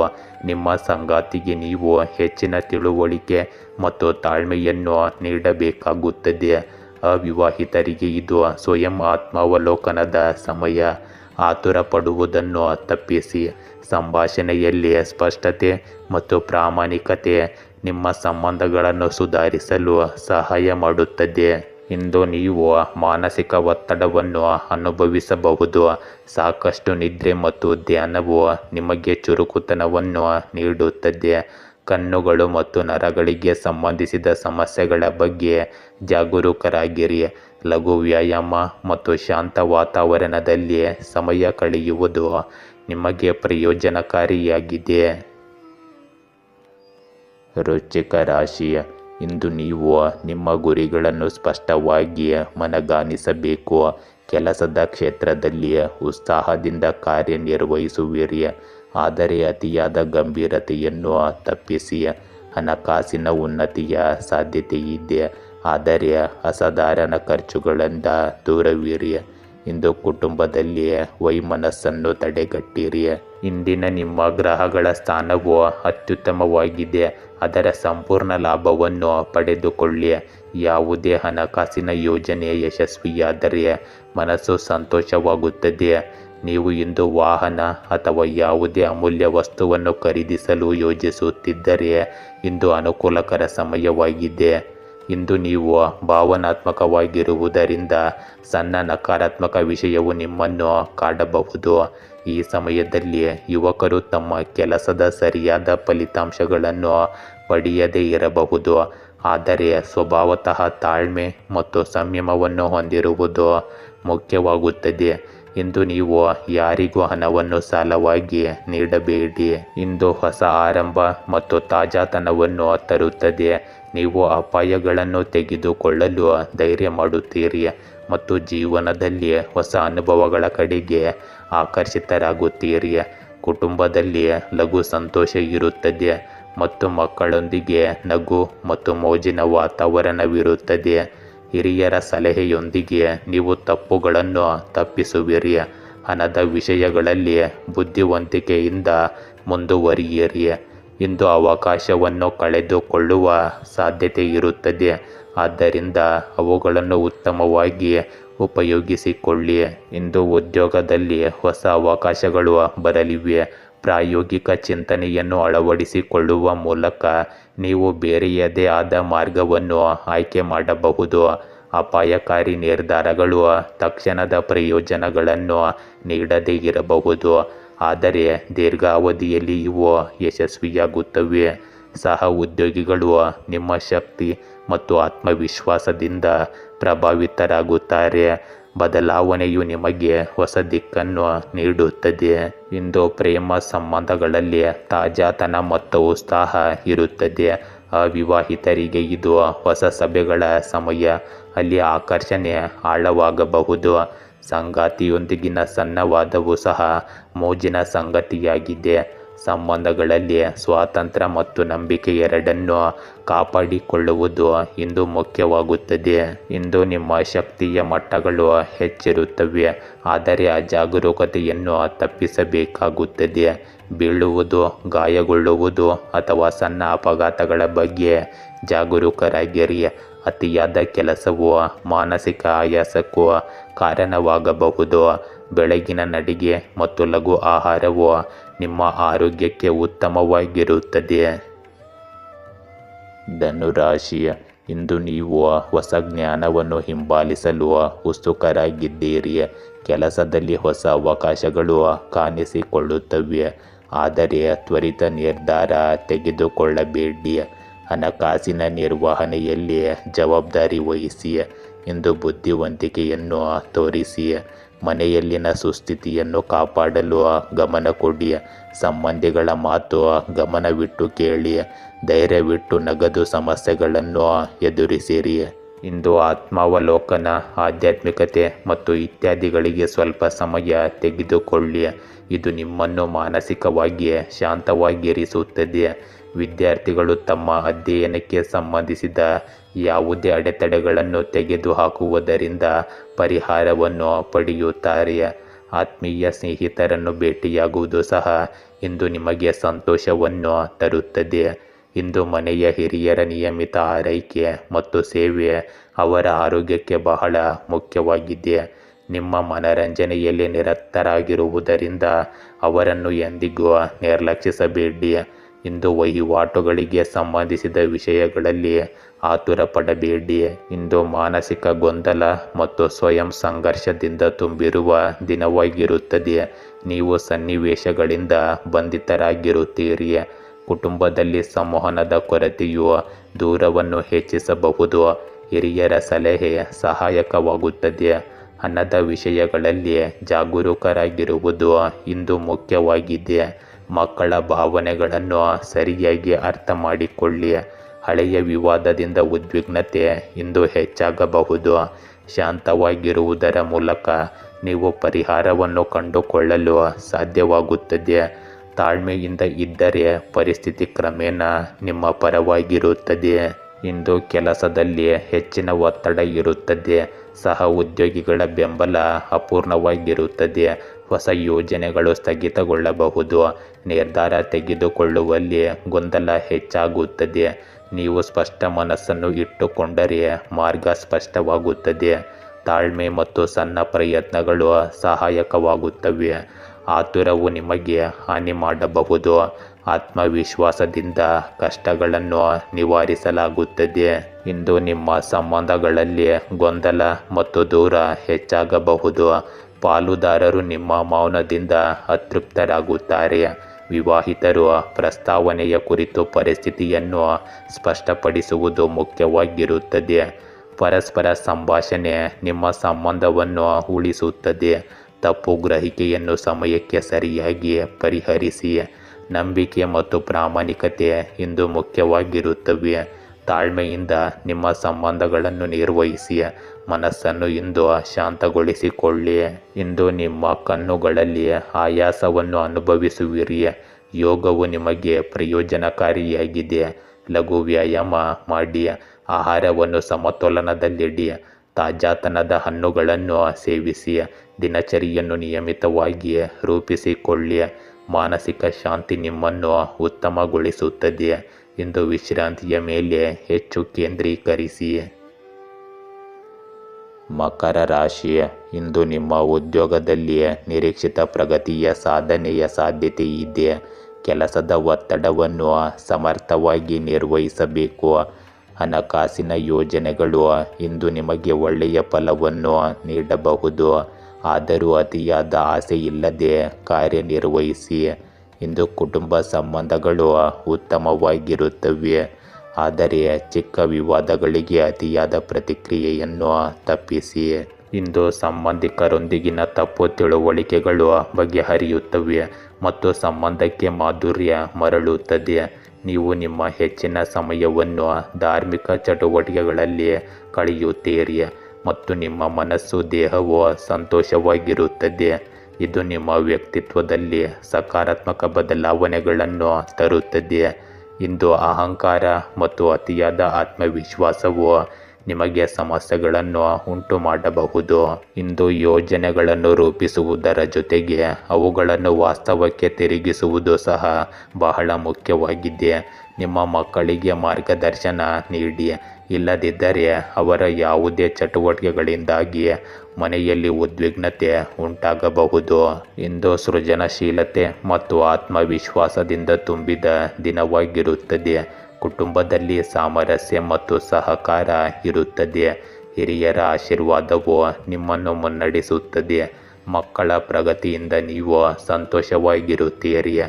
ನಿಮ್ಮ ಸಂಗಾತಿಗೆ ನೀವು ಹೆಚ್ಚಿನ ತಿಳುವಳಿಕೆ ಮತ್ತು ತಾಳ್ಮೆಯನ್ನು ನೀಡಬೇಕಾಗುತ್ತದೆ. ಅವಿವಾಹಿತರಿಗೆ ಇದು ಸ್ವಯಂ ಆತ್ಮಾವಲೋಕನದ ಸಮಯ. ಆತುರ ಪಡುವುದನ್ನು ತಪ್ಪಿಸಿ. ಸಂಭಾಷಣೆಯಲ್ಲಿ ಸ್ಪಷ್ಟತೆ ಮತ್ತು ಪ್ರಾಮಾಣಿಕತೆ ನಿಮ್ಮ ಸಂಬಂಧಗಳನ್ನು ಸುಧಾರಿಸಲು ಸಹಾಯ ಮಾಡುತ್ತದೆ. ಇಂದು ನೀವು ಮಾನಸಿಕ ಒತ್ತಡವನ್ನು ಅನುಭವಿಸಬಹುದು. ಸಾಕಷ್ಟು ನಿದ್ರೆ ಮತ್ತು ಧ್ಯಾನವು ನಿಮಗೆ ಚುರುಕುತನವನ್ನು ನೀಡುತ್ತದೆ. ಕಣ್ಣುಗಳು ಮತ್ತು ನರಗಳಿಗೆ ಸಂಬಂಧಿಸಿದ ಸಮಸ್ಯೆಗಳ ಬಗ್ಗೆ ಜಾಗರೂಕರಾಗಿರಿ. ಲಘು ವ್ಯಾಯಾಮ ಮತ್ತು ಶಾಂತ ವಾತಾವರಣದಲ್ಲಿ ಸಮಯ ಕಳೆಯುವುದು ನಿಮಗೆ ಪ್ರಯೋಜನಕಾರಿಯಾಗಿದೆ. ವೃಶ್ಚಿಕ ರಾಶಿ. ಇಂದು ನೀವು ನಿಮ್ಮ ಗುರಿಗಳನ್ನು ಸ್ಪಷ್ಟವಾಗಿ ಮನಗಾಣಿಸಬೇಕು. ಕೆಲಸದ ಕ್ಷೇತ್ರದಲ್ಲಿ ಉತ್ಸಾಹದಿಂದ ಕಾರ್ಯನಿರ್ವಹಿಸುವಿರಿ, ಆದರೆ ಅತಿಯಾದ ಗಂಭೀರತೆಯನ್ನು ತಪ್ಪಿಸಿ. ಹಣಕಾಸಿನ ಉನ್ನತಿಯ ಸಾಧ್ಯತೆಯಿದೆ, ಆದರೆ ಅಸಾಧಾರಣ ಖರ್ಚುಗಳಿಂದ ದೂರವಿರಿ. ಇಂದು ಕುಟುಂಬದಲ್ಲಿ ವೈಮನಸ್ಸನ್ನು ತಡೆಗಟ್ಟಿರಿ. ಇಂದಿನ ನಿಮ್ಮ ಗ್ರಹಗಳ ಸ್ಥಾನವು ಅತ್ಯುತ್ತಮವಾಗಿದೆ, ಅದರ ಸಂಪೂರ್ಣ ಲಾಭವನ್ನು ಪಡೆದುಕೊಳ್ಳಿ. ಯಾವುದೇ ಹಣಕಾಸಿನ ಯೋಜನೆ ಯಶಸ್ವಿಯಾದರೆ ಮನಸ್ಸು ಸಂತೋಷವಾಗುತ್ತದೆ. ನೀವು ಇಂದು ವಾಹನ ಅಥವಾ ಯಾವುದೇ ಅಮೂಲ್ಯ ವಸ್ತುವನ್ನು ಖರೀದಿಸಲು ಯೋಜಿಸುತ್ತಿದ್ದರೆ ಇಂದು ಅನುಕೂಲಕರ ಸಮಯವಾಗಿದೆ. ಇಂದು ನೀವು ಭಾವನಾತ್ಮಕವಾಗಿರುವುದರಿಂದ ಸಣ್ಣ ನಕಾರಾತ್ಮಕ ವಿಷಯವು ನಿಮ್ಮನ್ನು ಕಾಡಬಹುದು. ಈ ಸಮಯದಲ್ಲಿ ಯುವಕರು ತಮ್ಮ ಕೆಲಸದ ಸರಿಯಾದ ಫಲಿತಾಂಶಗಳನ್ನು ಪಡೆಯದೇ ಇರಬಹುದು, ಆದರೆ ಸ್ವಭಾವತಃ ತಾಳ್ಮೆ ಮತ್ತು ಸಂಯಮವನ್ನು ಹೊಂದಿರುವುದು ಮುಖ್ಯವಾಗುತ್ತದೆ. ಇಂದು ನೀವು ಯಾರಿಗೂ ಹಣವನ್ನು ಸಾಲವಾಗಿ ನೀಡಬೇಡಿ. ಇಂದು ಹೊಸ ಆರಂಭ ಮತ್ತು ತಾಜಾತನವನ್ನು ತರುತ್ತದೆ. ನೀವು ಅಪಾಯಗಳನ್ನು ತೆಗೆದುಕೊಳ್ಳಲು ಧೈರ್ಯ ಮಾಡುತ್ತೀರಿ ಮತ್ತು ಜೀವನದಲ್ಲಿ ಹೊಸ ಅನುಭವಗಳ ಕಡೆಗೆ ಆಕರ್ಷಿತರಾಗುತ್ತೀರಿ. ಕುಟುಂಬದಲ್ಲಿ ಲಘು ಸಂತೋಷ ಇರುತ್ತದೆ ಮತ್ತು ಮಕ್ಕಳೊಂದಿಗೆ ನಗು ಮತ್ತು ಮೋಜಿನ ವಾತಾವರಣವಿರುತ್ತದೆ. ಹಿರಿಯರ ಸಲಹೆಯೊಂದಿಗೆ ನೀವು ತಪ್ಪುಗಳನ್ನು ತಪ್ಪಿಸುವಿರಿ. ಹಣದ ವಿಷಯಗಳಲ್ಲಿ ಬುದ್ಧಿವಂತಿಕೆಯಿಂದ ಮುಂದುವರಿಯಿರಿ. ಇಂದು ಅವಕಾಶವನ್ನು ಕಳೆದುಕೊಳ್ಳುವ ಸಾಧ್ಯತೆ ಇರುತ್ತದೆ, ಆದ್ದರಿಂದ ಅವುಗಳನ್ನು ಉತ್ತಮವಾಗಿ ಉಪಯೋಗಿಸಿಕೊಳ್ಳಿ. ಇಂದು ಉದ್ಯೋಗದಲ್ಲಿ ಹೊಸ ಅವಕಾಶಗಳು ಬರಲಿವೆ. ಪ್ರಾಯೋಗಿಕ ಚಿಂತನೆಯನ್ನು ಅಳವಡಿಸಿಕೊಳ್ಳುವ ಮೂಲಕ ನೀವು ಬೇರೆಯದೇ ಆದ ಮಾರ್ಗವನ್ನು ಆಯ್ಕೆ ಮಾಡಬಹುದು. ಅಪಾಯಕಾರಿ ನಿರ್ಧಾರಗಳು ತಕ್ಷಣದ ಪ್ರಯೋಜನಗಳನ್ನು ನೀಡದೇ ಇರಬಹುದು, ಆದರೆ ದೀರ್ಘಾವಧಿಯಲ್ಲಿ ಇವು ಯಶಸ್ವಿಯಾಗುತ್ತವೆ. ಸಹ ಉದ್ಯೋಗಿಗಳು ನಿಮ್ಮ ಶಕ್ತಿ ಮತ್ತು ಆತ್ಮವಿಶ್ವಾಸದಿಂದ ಪ್ರಭಾವಿತರಾಗುತ್ತಾರೆ. ಬದಲಾವಣೆಯು ನಿಮಗೆ ಹೊಸ ದಿಕ್ಕನ್ನು ನೀಡುತ್ತದೆ. ಇಂದು ಪ್ರೇಮ ಸಂಬಂಧಗಳಲ್ಲಿ ತಾಜಾತನ ಮತ್ತು ಉತ್ಸಾಹ ಇರುತ್ತದೆ. ಅವಿವಾಹಿತರಿಗೆ ಇದು ಹೊಸ ಸಭೆಗಳ ಸಮಯ, ಅಲ್ಲಿ ಆಕರ್ಷಣೆ ಆಳವಾಗಬಹುದು. ಸಂಗಾತಿಯೊಂದಿಗಿನ ಸಣ್ಣ ವಾದವು ಸಹ ಮೋಜಿನ ಸಂಗತಿಯಾಗಿದೆ. ಸಂಬಂಧಗಳಲ್ಲಿ ಸ್ವಾತಂತ್ರ್ಯ ಮತ್ತು ನಂಬಿಕೆ ಎರಡನ್ನೂ ಕಾಪಾಡಿಕೊಳ್ಳುವುದು ಇಂದು ಮುಖ್ಯವಾಗುತ್ತದೆ. ಇಂದು ನಿಮ್ಮ ಶಕ್ತಿಯ ಮಟ್ಟಗಳು ಹೆಚ್ಚಿರುತ್ತವೆ, ಆದರೆ ಅಜಾಗರೂಕತೆಯನ್ನು ತಪ್ಪಿಸಬೇಕಾಗುತ್ತದೆ. ಬೀಳುವುದು, ಗಾಯಗೊಳ್ಳುವುದು ಅಥವಾ ಸಣ್ಣ ಅಪಘಾತಗಳ ಬಗ್ಗೆ ಜಾಗರೂಕರಾಗಿರಿ. ಅತಿಯಾದ ಕೆಲಸವು ಮಾನಸಿಕ ಆಯಾಸಕ್ಕೂ ಕಾರಣವಾಗಬಹುದು. ಬೆಳಗಿನ ನಡಿಗೆ ಮತ್ತು ಲಘು ಆಹಾರವು ನಿಮ್ಮ ಆರೋಗ್ಯಕ್ಕೆ ಉತ್ತಮವಾಗಿರುತ್ತದೆ. ಧನುರಾಶಿ. ಇಂದು ನೀವು ಹೊಸ ಜ್ಞಾನವನ್ನು ಹಿಂಬಾಲಿಸಲು ಉತ್ಸುಕರಾಗಿದ್ದೀರಿ. ಕೆಲಸದಲ್ಲಿ ಹೊಸ ಅವಕಾಶಗಳು ಕಾಣಿಸಿಕೊಳ್ಳುತ್ತವೆ, ಆದರೆ ತ್ವರಿತ ನಿರ್ಧಾರ ತೆಗೆದುಕೊಳ್ಳಬೇಡಿ. ಹಣಕಾಸಿನ ನಿರ್ವಹಣೆಯಲ್ಲಿ ಜವಾಬ್ದಾರಿ ವಹಿಸಿ. ಇಂದು ಬುದ್ಧಿವಂತಿಕೆಯನ್ನು ತೋರಿಸಿ. ಮನೆಯಲ್ಲಿನ ಸುಸ್ಥಿತಿಯನ್ನು ಕಾಪಾಡಲು ಗಮನ ಕೊಡಿ. ಸಂಬಂಧಿಗಳ ಮಾತು ಗಮನವಿಟ್ಟು ಕೇಳಿ. ಧೈರ್ಯವಿಟ್ಟು ನಗದು ಸಮಸ್ಯೆಗಳನ್ನು ಎದುರಿಸಿರಿ. ಇಂದು ಆತ್ಮಾವಲೋಕನ, ಆಧ್ಯಾತ್ಮಿಕತೆ ಮತ್ತು ಇತ್ಯಾದಿಗಳಿಗೆ ಸ್ವಲ್ಪ ಸಮಯ ತೆಗೆದುಕೊಳ್ಳಿ. ಇದು ನಿಮ್ಮನ್ನು ಮಾನಸಿಕವಾಗಿ ಶಾಂತವಾಗಿರಿಸುತ್ತದೆ. ವಿದ್ಯಾರ್ಥಿಗಳು ತಮ್ಮ ಅಧ್ಯಯನಕ್ಕೆ ಸಂಬಂಧಿಸಿದ ಯಾವುದೇ ಅಡೆತಡೆಗಳನ್ನು ತೆಗೆದುಹಾಕುವುದರಿಂದ ಪರಿಹಾರವನ್ನು ಪಡೆಯುತ್ತಾರೆ. ಆತ್ಮೀಯ ಸ್ನೇಹಿತರನ್ನು ಭೇಟಿಯಾಗುವುದು ಸಹ ಇಂದು ನಿಮಗೆ ಸಂತೋಷವನ್ನು ತರುತ್ತದೆ. ಇಂದು ಮನೆಯ ಹಿರಿಯರ ನಿಯಮಿತ ಆರೈಕೆ ಮತ್ತು ಸೇವೆ ಅವರ ಆರೋಗ್ಯಕ್ಕೆ ಬಹಳ ಮುಖ್ಯವಾಗಿದೆ. ನಿಮ್ಮ ಮನರಂಜನೆಯಲ್ಲಿ ನಿರತರಾಗಿರುವುದರಿಂದ ಅವರನ್ನು ಎಂದಿಗೂ ನಿರ್ಲಕ್ಷಿಸಬೇಡಿ. ಇಂದು ವಹಿವಾಟುಗಳಿಗೆ ಸಂಬಂಧಿಸಿದ ವಿಷಯಗಳಲ್ಲಿ ಆತುರ ಪಡಬೇಡಿ. ಇಂದು ಮಾನಸಿಕ ಗೊಂದಲ ಮತ್ತು ಸ್ವಯಂ ಸಂಘರ್ಷದಿಂದ ತುಂಬಿರುವ ದಿನವಾಗಿರುತ್ತದೆ. ನೀವು ಸನ್ನಿವೇಶಗಳಿಂದ ಬಂಧಿತರಾಗಿರುತ್ತೀರಿ. ಕುಟುಂಬದಲ್ಲಿ ಸಂವಹನದ ಕೊರತೆಯು ದೂರವನ್ನು ಹೆಚ್ಚಿಸಬಹುದು. ಹಿರಿಯರ ಸಲಹೆ ಸಹಾಯಕವಾಗುತ್ತದೆ. ಹಣದ ವಿಷಯಗಳಲ್ಲಿ ಜಾಗರೂಕರಾಗಿರುವುದು ಇಂದು ಮುಖ್ಯವಾಗಿದೆ. ಮಕ್ಕಳ ಭಾವನೆಗಳನ್ನು ಸರಿಯಾಗಿ ಅರ್ಥ ಮಾಡಿಕೊಳ್ಳಿ. ಹಳೆಯ ವಿವಾದದಿಂದ ಉದ್ವಿಗ್ನತೆ ಇಂದು ಹೆಚ್ಚಾಗಬಹುದು. ಶಾಂತವಾಗಿರುವುದರ ಮೂಲಕ ನೀವು ಪರಿಹಾರವನ್ನು ಕಂಡುಕೊಳ್ಳಲು ಸಾಧ್ಯವಾಗುತ್ತದೆ. ತಾಳ್ಮೆಯಿಂದ ಇದ್ದರೆ ಪರಿಸ್ಥಿತಿ ಕ್ರಮೇಣ ನಿಮ್ಮ ಪರವಾಗಿರುತ್ತದೆ. ಇಂದು ಕೆಲಸದಲ್ಲಿ ಹೆಚ್ಚಿನ ಒತ್ತಡ ಇರುತ್ತದೆ. ಸಹ ಉದ್ಯೋಗಿಗಳ ಬೆಂಬಲ ಅಪೂರ್ಣವಾಗಿರುತ್ತದೆ. ಹೊಸ ಯೋಜನೆಗಳು ಸ್ಥಗಿತಗೊಳ್ಳಬಹುದು. ನಿರ್ಧಾರ ತೆಗೆದುಕೊಳ್ಳುವಲ್ಲಿ ಗೊಂದಲ ಹೆಚ್ಚಾಗುತ್ತದೆ. ನೀವು ಸ್ಪಷ್ಟ ಮನಸ್ಸನ್ನು ಇಟ್ಟುಕೊಂಡರೆ ಮಾರ್ಗ ಸ್ಪಷ್ಟವಾಗುತ್ತದೆ. ತಾಳ್ಮೆ ಮತ್ತು ಸಣ್ಣ ಪ್ರಯತ್ನಗಳು ಸಹಾಯಕವಾಗುತ್ತವೆ. ಆತುರವು ನಿಮಗೆ ಹಾನಿ ಮಾಡಬಹುದು. ಆತ್ಮವಿಶ್ವಾಸದಿಂದ ಕಷ್ಟಗಳನ್ನು ನಿವಾರಿಸಲಾಗುತ್ತದೆ. ಇಂದು ನಿಮ್ಮ ಸಂಬಂಧಗಳಲ್ಲಿ ಗೊಂದಲ ಮತ್ತು ದೂರ ಹೆಚ್ಚಾಗಬಹುದು. ಪಾಲುದಾರರು ನಿಮ್ಮ ಮೌನದಿಂದ ಅತೃಪ್ತರಾಗುತ್ತಾರೆ. ವಿವಾಹಿತರು ಪ್ರಸ್ತಾವನೆಯ ಕುರಿತು ಪರಿಸ್ಥಿತಿಯನ್ನು ಸ್ಪಷ್ಟಪಡಿಸುವುದು ಮುಖ್ಯವಾಗಿರುತ್ತದೆ. ಪರಸ್ಪರ ಸಂಭಾಷಣೆ ನಿಮ್ಮ ಸಂಬಂಧವನ್ನು ಉಳಿಸುತ್ತದೆ. ತಪ್ಪು ಗ್ರಹಿಕೆಯನ್ನು ಸಮಯಕ್ಕೆ ಸರಿಯಾಗಿ ಪರಿಹರಿಸಿ. ನಂಬಿಕೆ ಮತ್ತು ಪ್ರಾಮಾಣಿಕತೆ ಇಂದು ಮುಖ್ಯವಾಗಿರುತ್ತವೆ. ತಾಳ್ಮೆಯಿಂದ ನಿಮ್ಮ ಸಂಬಂಧಗಳನ್ನು ನಿರ್ವಹಿಸಿ. ಮನಸ್ಸನ್ನು ಇಂದು ಶಾಂತಗೊಳಿಸಿಕೊಳ್ಳಿ. ಇಂದು ನಿಮ್ಮ ಕಣ್ಣುಗಳಲ್ಲಿ ಆಯಾಸವನ್ನು ಅನುಭವಿಸುವಿರಿ. ಯೋಗವು ನಿಮಗೆ ಪ್ರಯೋಜನಕಾರಿಯಾಗಿದೆ. ಲಘು ವ್ಯಾಯಾಮ ಮಾಡಿ. ಆಹಾರವನ್ನು ಸಮತೋಲನದಲ್ಲಿಡಿ. ತಾಜಾತನದ ಹಣ್ಣುಗಳನ್ನು ಸೇವಿಸಿ. ದಿನಚರಿಯನ್ನು ನಿಯಮಿತವಾಗಿ ರೂಪಿಸಿಕೊಳ್ಳಿ. ಮಾನಸಿಕ ಶಾಂತಿ ನಿಮ್ಮನ್ನು ಉತ್ತಮಗೊಳಿಸುತ್ತದೆ. ಇಂದು ವಿಶ್ರಾಂತಿಯ ಮೇಲೆ ಹೆಚ್ಚು ಕೇಂದ್ರೀಕರಿಸಿ. ಮಕರ ರಾಶಿ. ಇಂದು ನಿಮ್ಮ ಉದ್ಯೋಗದಲ್ಲಿ ನಿರೀಕ್ಷಿತ ಪ್ರಗತಿಯ ಸಾಧನೆಯ ಸಾಧ್ಯತೆ ಇದೆ. ಕೆಲಸದ ಒತ್ತಡವನ್ನು ಸಮರ್ಥವಾಗಿ ನಿರ್ವಹಿಸಬೇಕು. ಹಣಕಾಸಿನ ಯೋಜನೆಗಳು ಇಂದು ನಿಮಗೆ ಒಳ್ಳೆಯ ಫಲವನ್ನು ನೀಡಬಹುದು. ಆದರೂ ಅತಿಯಾದ ಆಸೆ ಇಲ್ಲದೆ ಕಾರ್ಯನಿರ್ವಹಿಸಿ. ಇಂದು ಕುಟುಂಬ ಸಂಬಂಧಗಳು ಉತ್ತಮವಾಗಿರುತ್ತವೆ. ಆದರೆ ಚಿಕ್ಕ ವಿವಾದಗಳಿಗೆ ಅತಿಯಾದ ಪ್ರತಿಕ್ರಿಯೆಯನ್ನು ತಪ್ಪಿಸಿ. ಇಂದು ಸಂಬಂಧಿಕರೊಂದಿಗಿನ ತಪ್ಪು ತಿಳುವಳಿಕೆಗಳು ಬಗೆಹರಿಯುತ್ತವೆ ಮತ್ತು ಸಂಬಂಧಕ್ಕೆ ಮಾಧುರ್ಯ ಮರಳುತ್ತದೆ. ನೀವು ನಿಮ್ಮ ಹೆಚ್ಚಿನ ಸಮಯವನ್ನು ಧಾರ್ಮಿಕ ಚಟುವಟಿಕೆಗಳಲ್ಲಿ ಕಳೆಯುತ್ತೀರಿ ಮತ್ತು ನಿಮ್ಮ ಮನಸ್ಸು ದೇಹವು ಸಂತೋಷವಾಗಿರುತ್ತದೆ. ಇದು ನಿಮ್ಮ ವ್ಯಕ್ತಿತ್ವದಲ್ಲಿ ಸಕಾರಾತ್ಮಕ ಬದಲಾವಣೆಗಳನ್ನು ತರುತ್ತದೆ. ಇಂದು ಅಹಂಕಾರ ಮತ್ತು ಅತಿಯಾದ ಆತ್ಮವಿಶ್ವಾಸವು ನಿಮಗೆ ಸಮಸ್ಯೆಗಳನ್ನು ಉಂಟು ಮಾಡಬಹುದು. ಇಂದು ಯೋಜನೆಗಳನ್ನು ರೂಪಿಸುವುದರ ಜೊತೆಗೆ ಅವುಗಳನ್ನು ವಾಸ್ತವಕ್ಕೆ ತಿರುಗಿಸುವುದು ಸಹ ಬಹಳ ಮುಖ್ಯವಾಗಿದೆ. ನಿಮ್ಮ ಮಕ್ಕಳಿಗೆ ಮಾರ್ಗದರ್ಶನ ನೀಡಿ. ಇಲ್ಲದಿದ್ದರೆ ಅವರ ಯಾವುದೇ ಚಟುವಟಿಕೆಗಳಿಂದಾಗಿ ಮನೆಯಲ್ಲಿ ಉದ್ವಿಗ್ನತೆ ಉಂಟಾಗಬಹುದು. ಇಂದು ಸೃಜನಶೀಲತೆ ಮತ್ತು ಆತ್ಮವಿಶ್ವಾಸದಿಂದ ತುಂಬಿದ ದಿನವಾಗಿರುತ್ತದೆ. ಕುಟುಂಬದಲ್ಲಿ ಸಾಮರಸ್ಯ ಮತ್ತು ಸಹಕಾರ ಇರುತ್ತದೆ. ಹಿರಿಯರ ಆಶೀರ್ವಾದವು ನಿಮ್ಮನ್ನು ಮುನ್ನಡೆಸುತ್ತದೆ. ಮಕ್ಕಳ ಪ್ರಗತಿಯಿಂದ ನೀವು ಸಂತೋಷವಾಗಿರುತ್ತೀರಿ.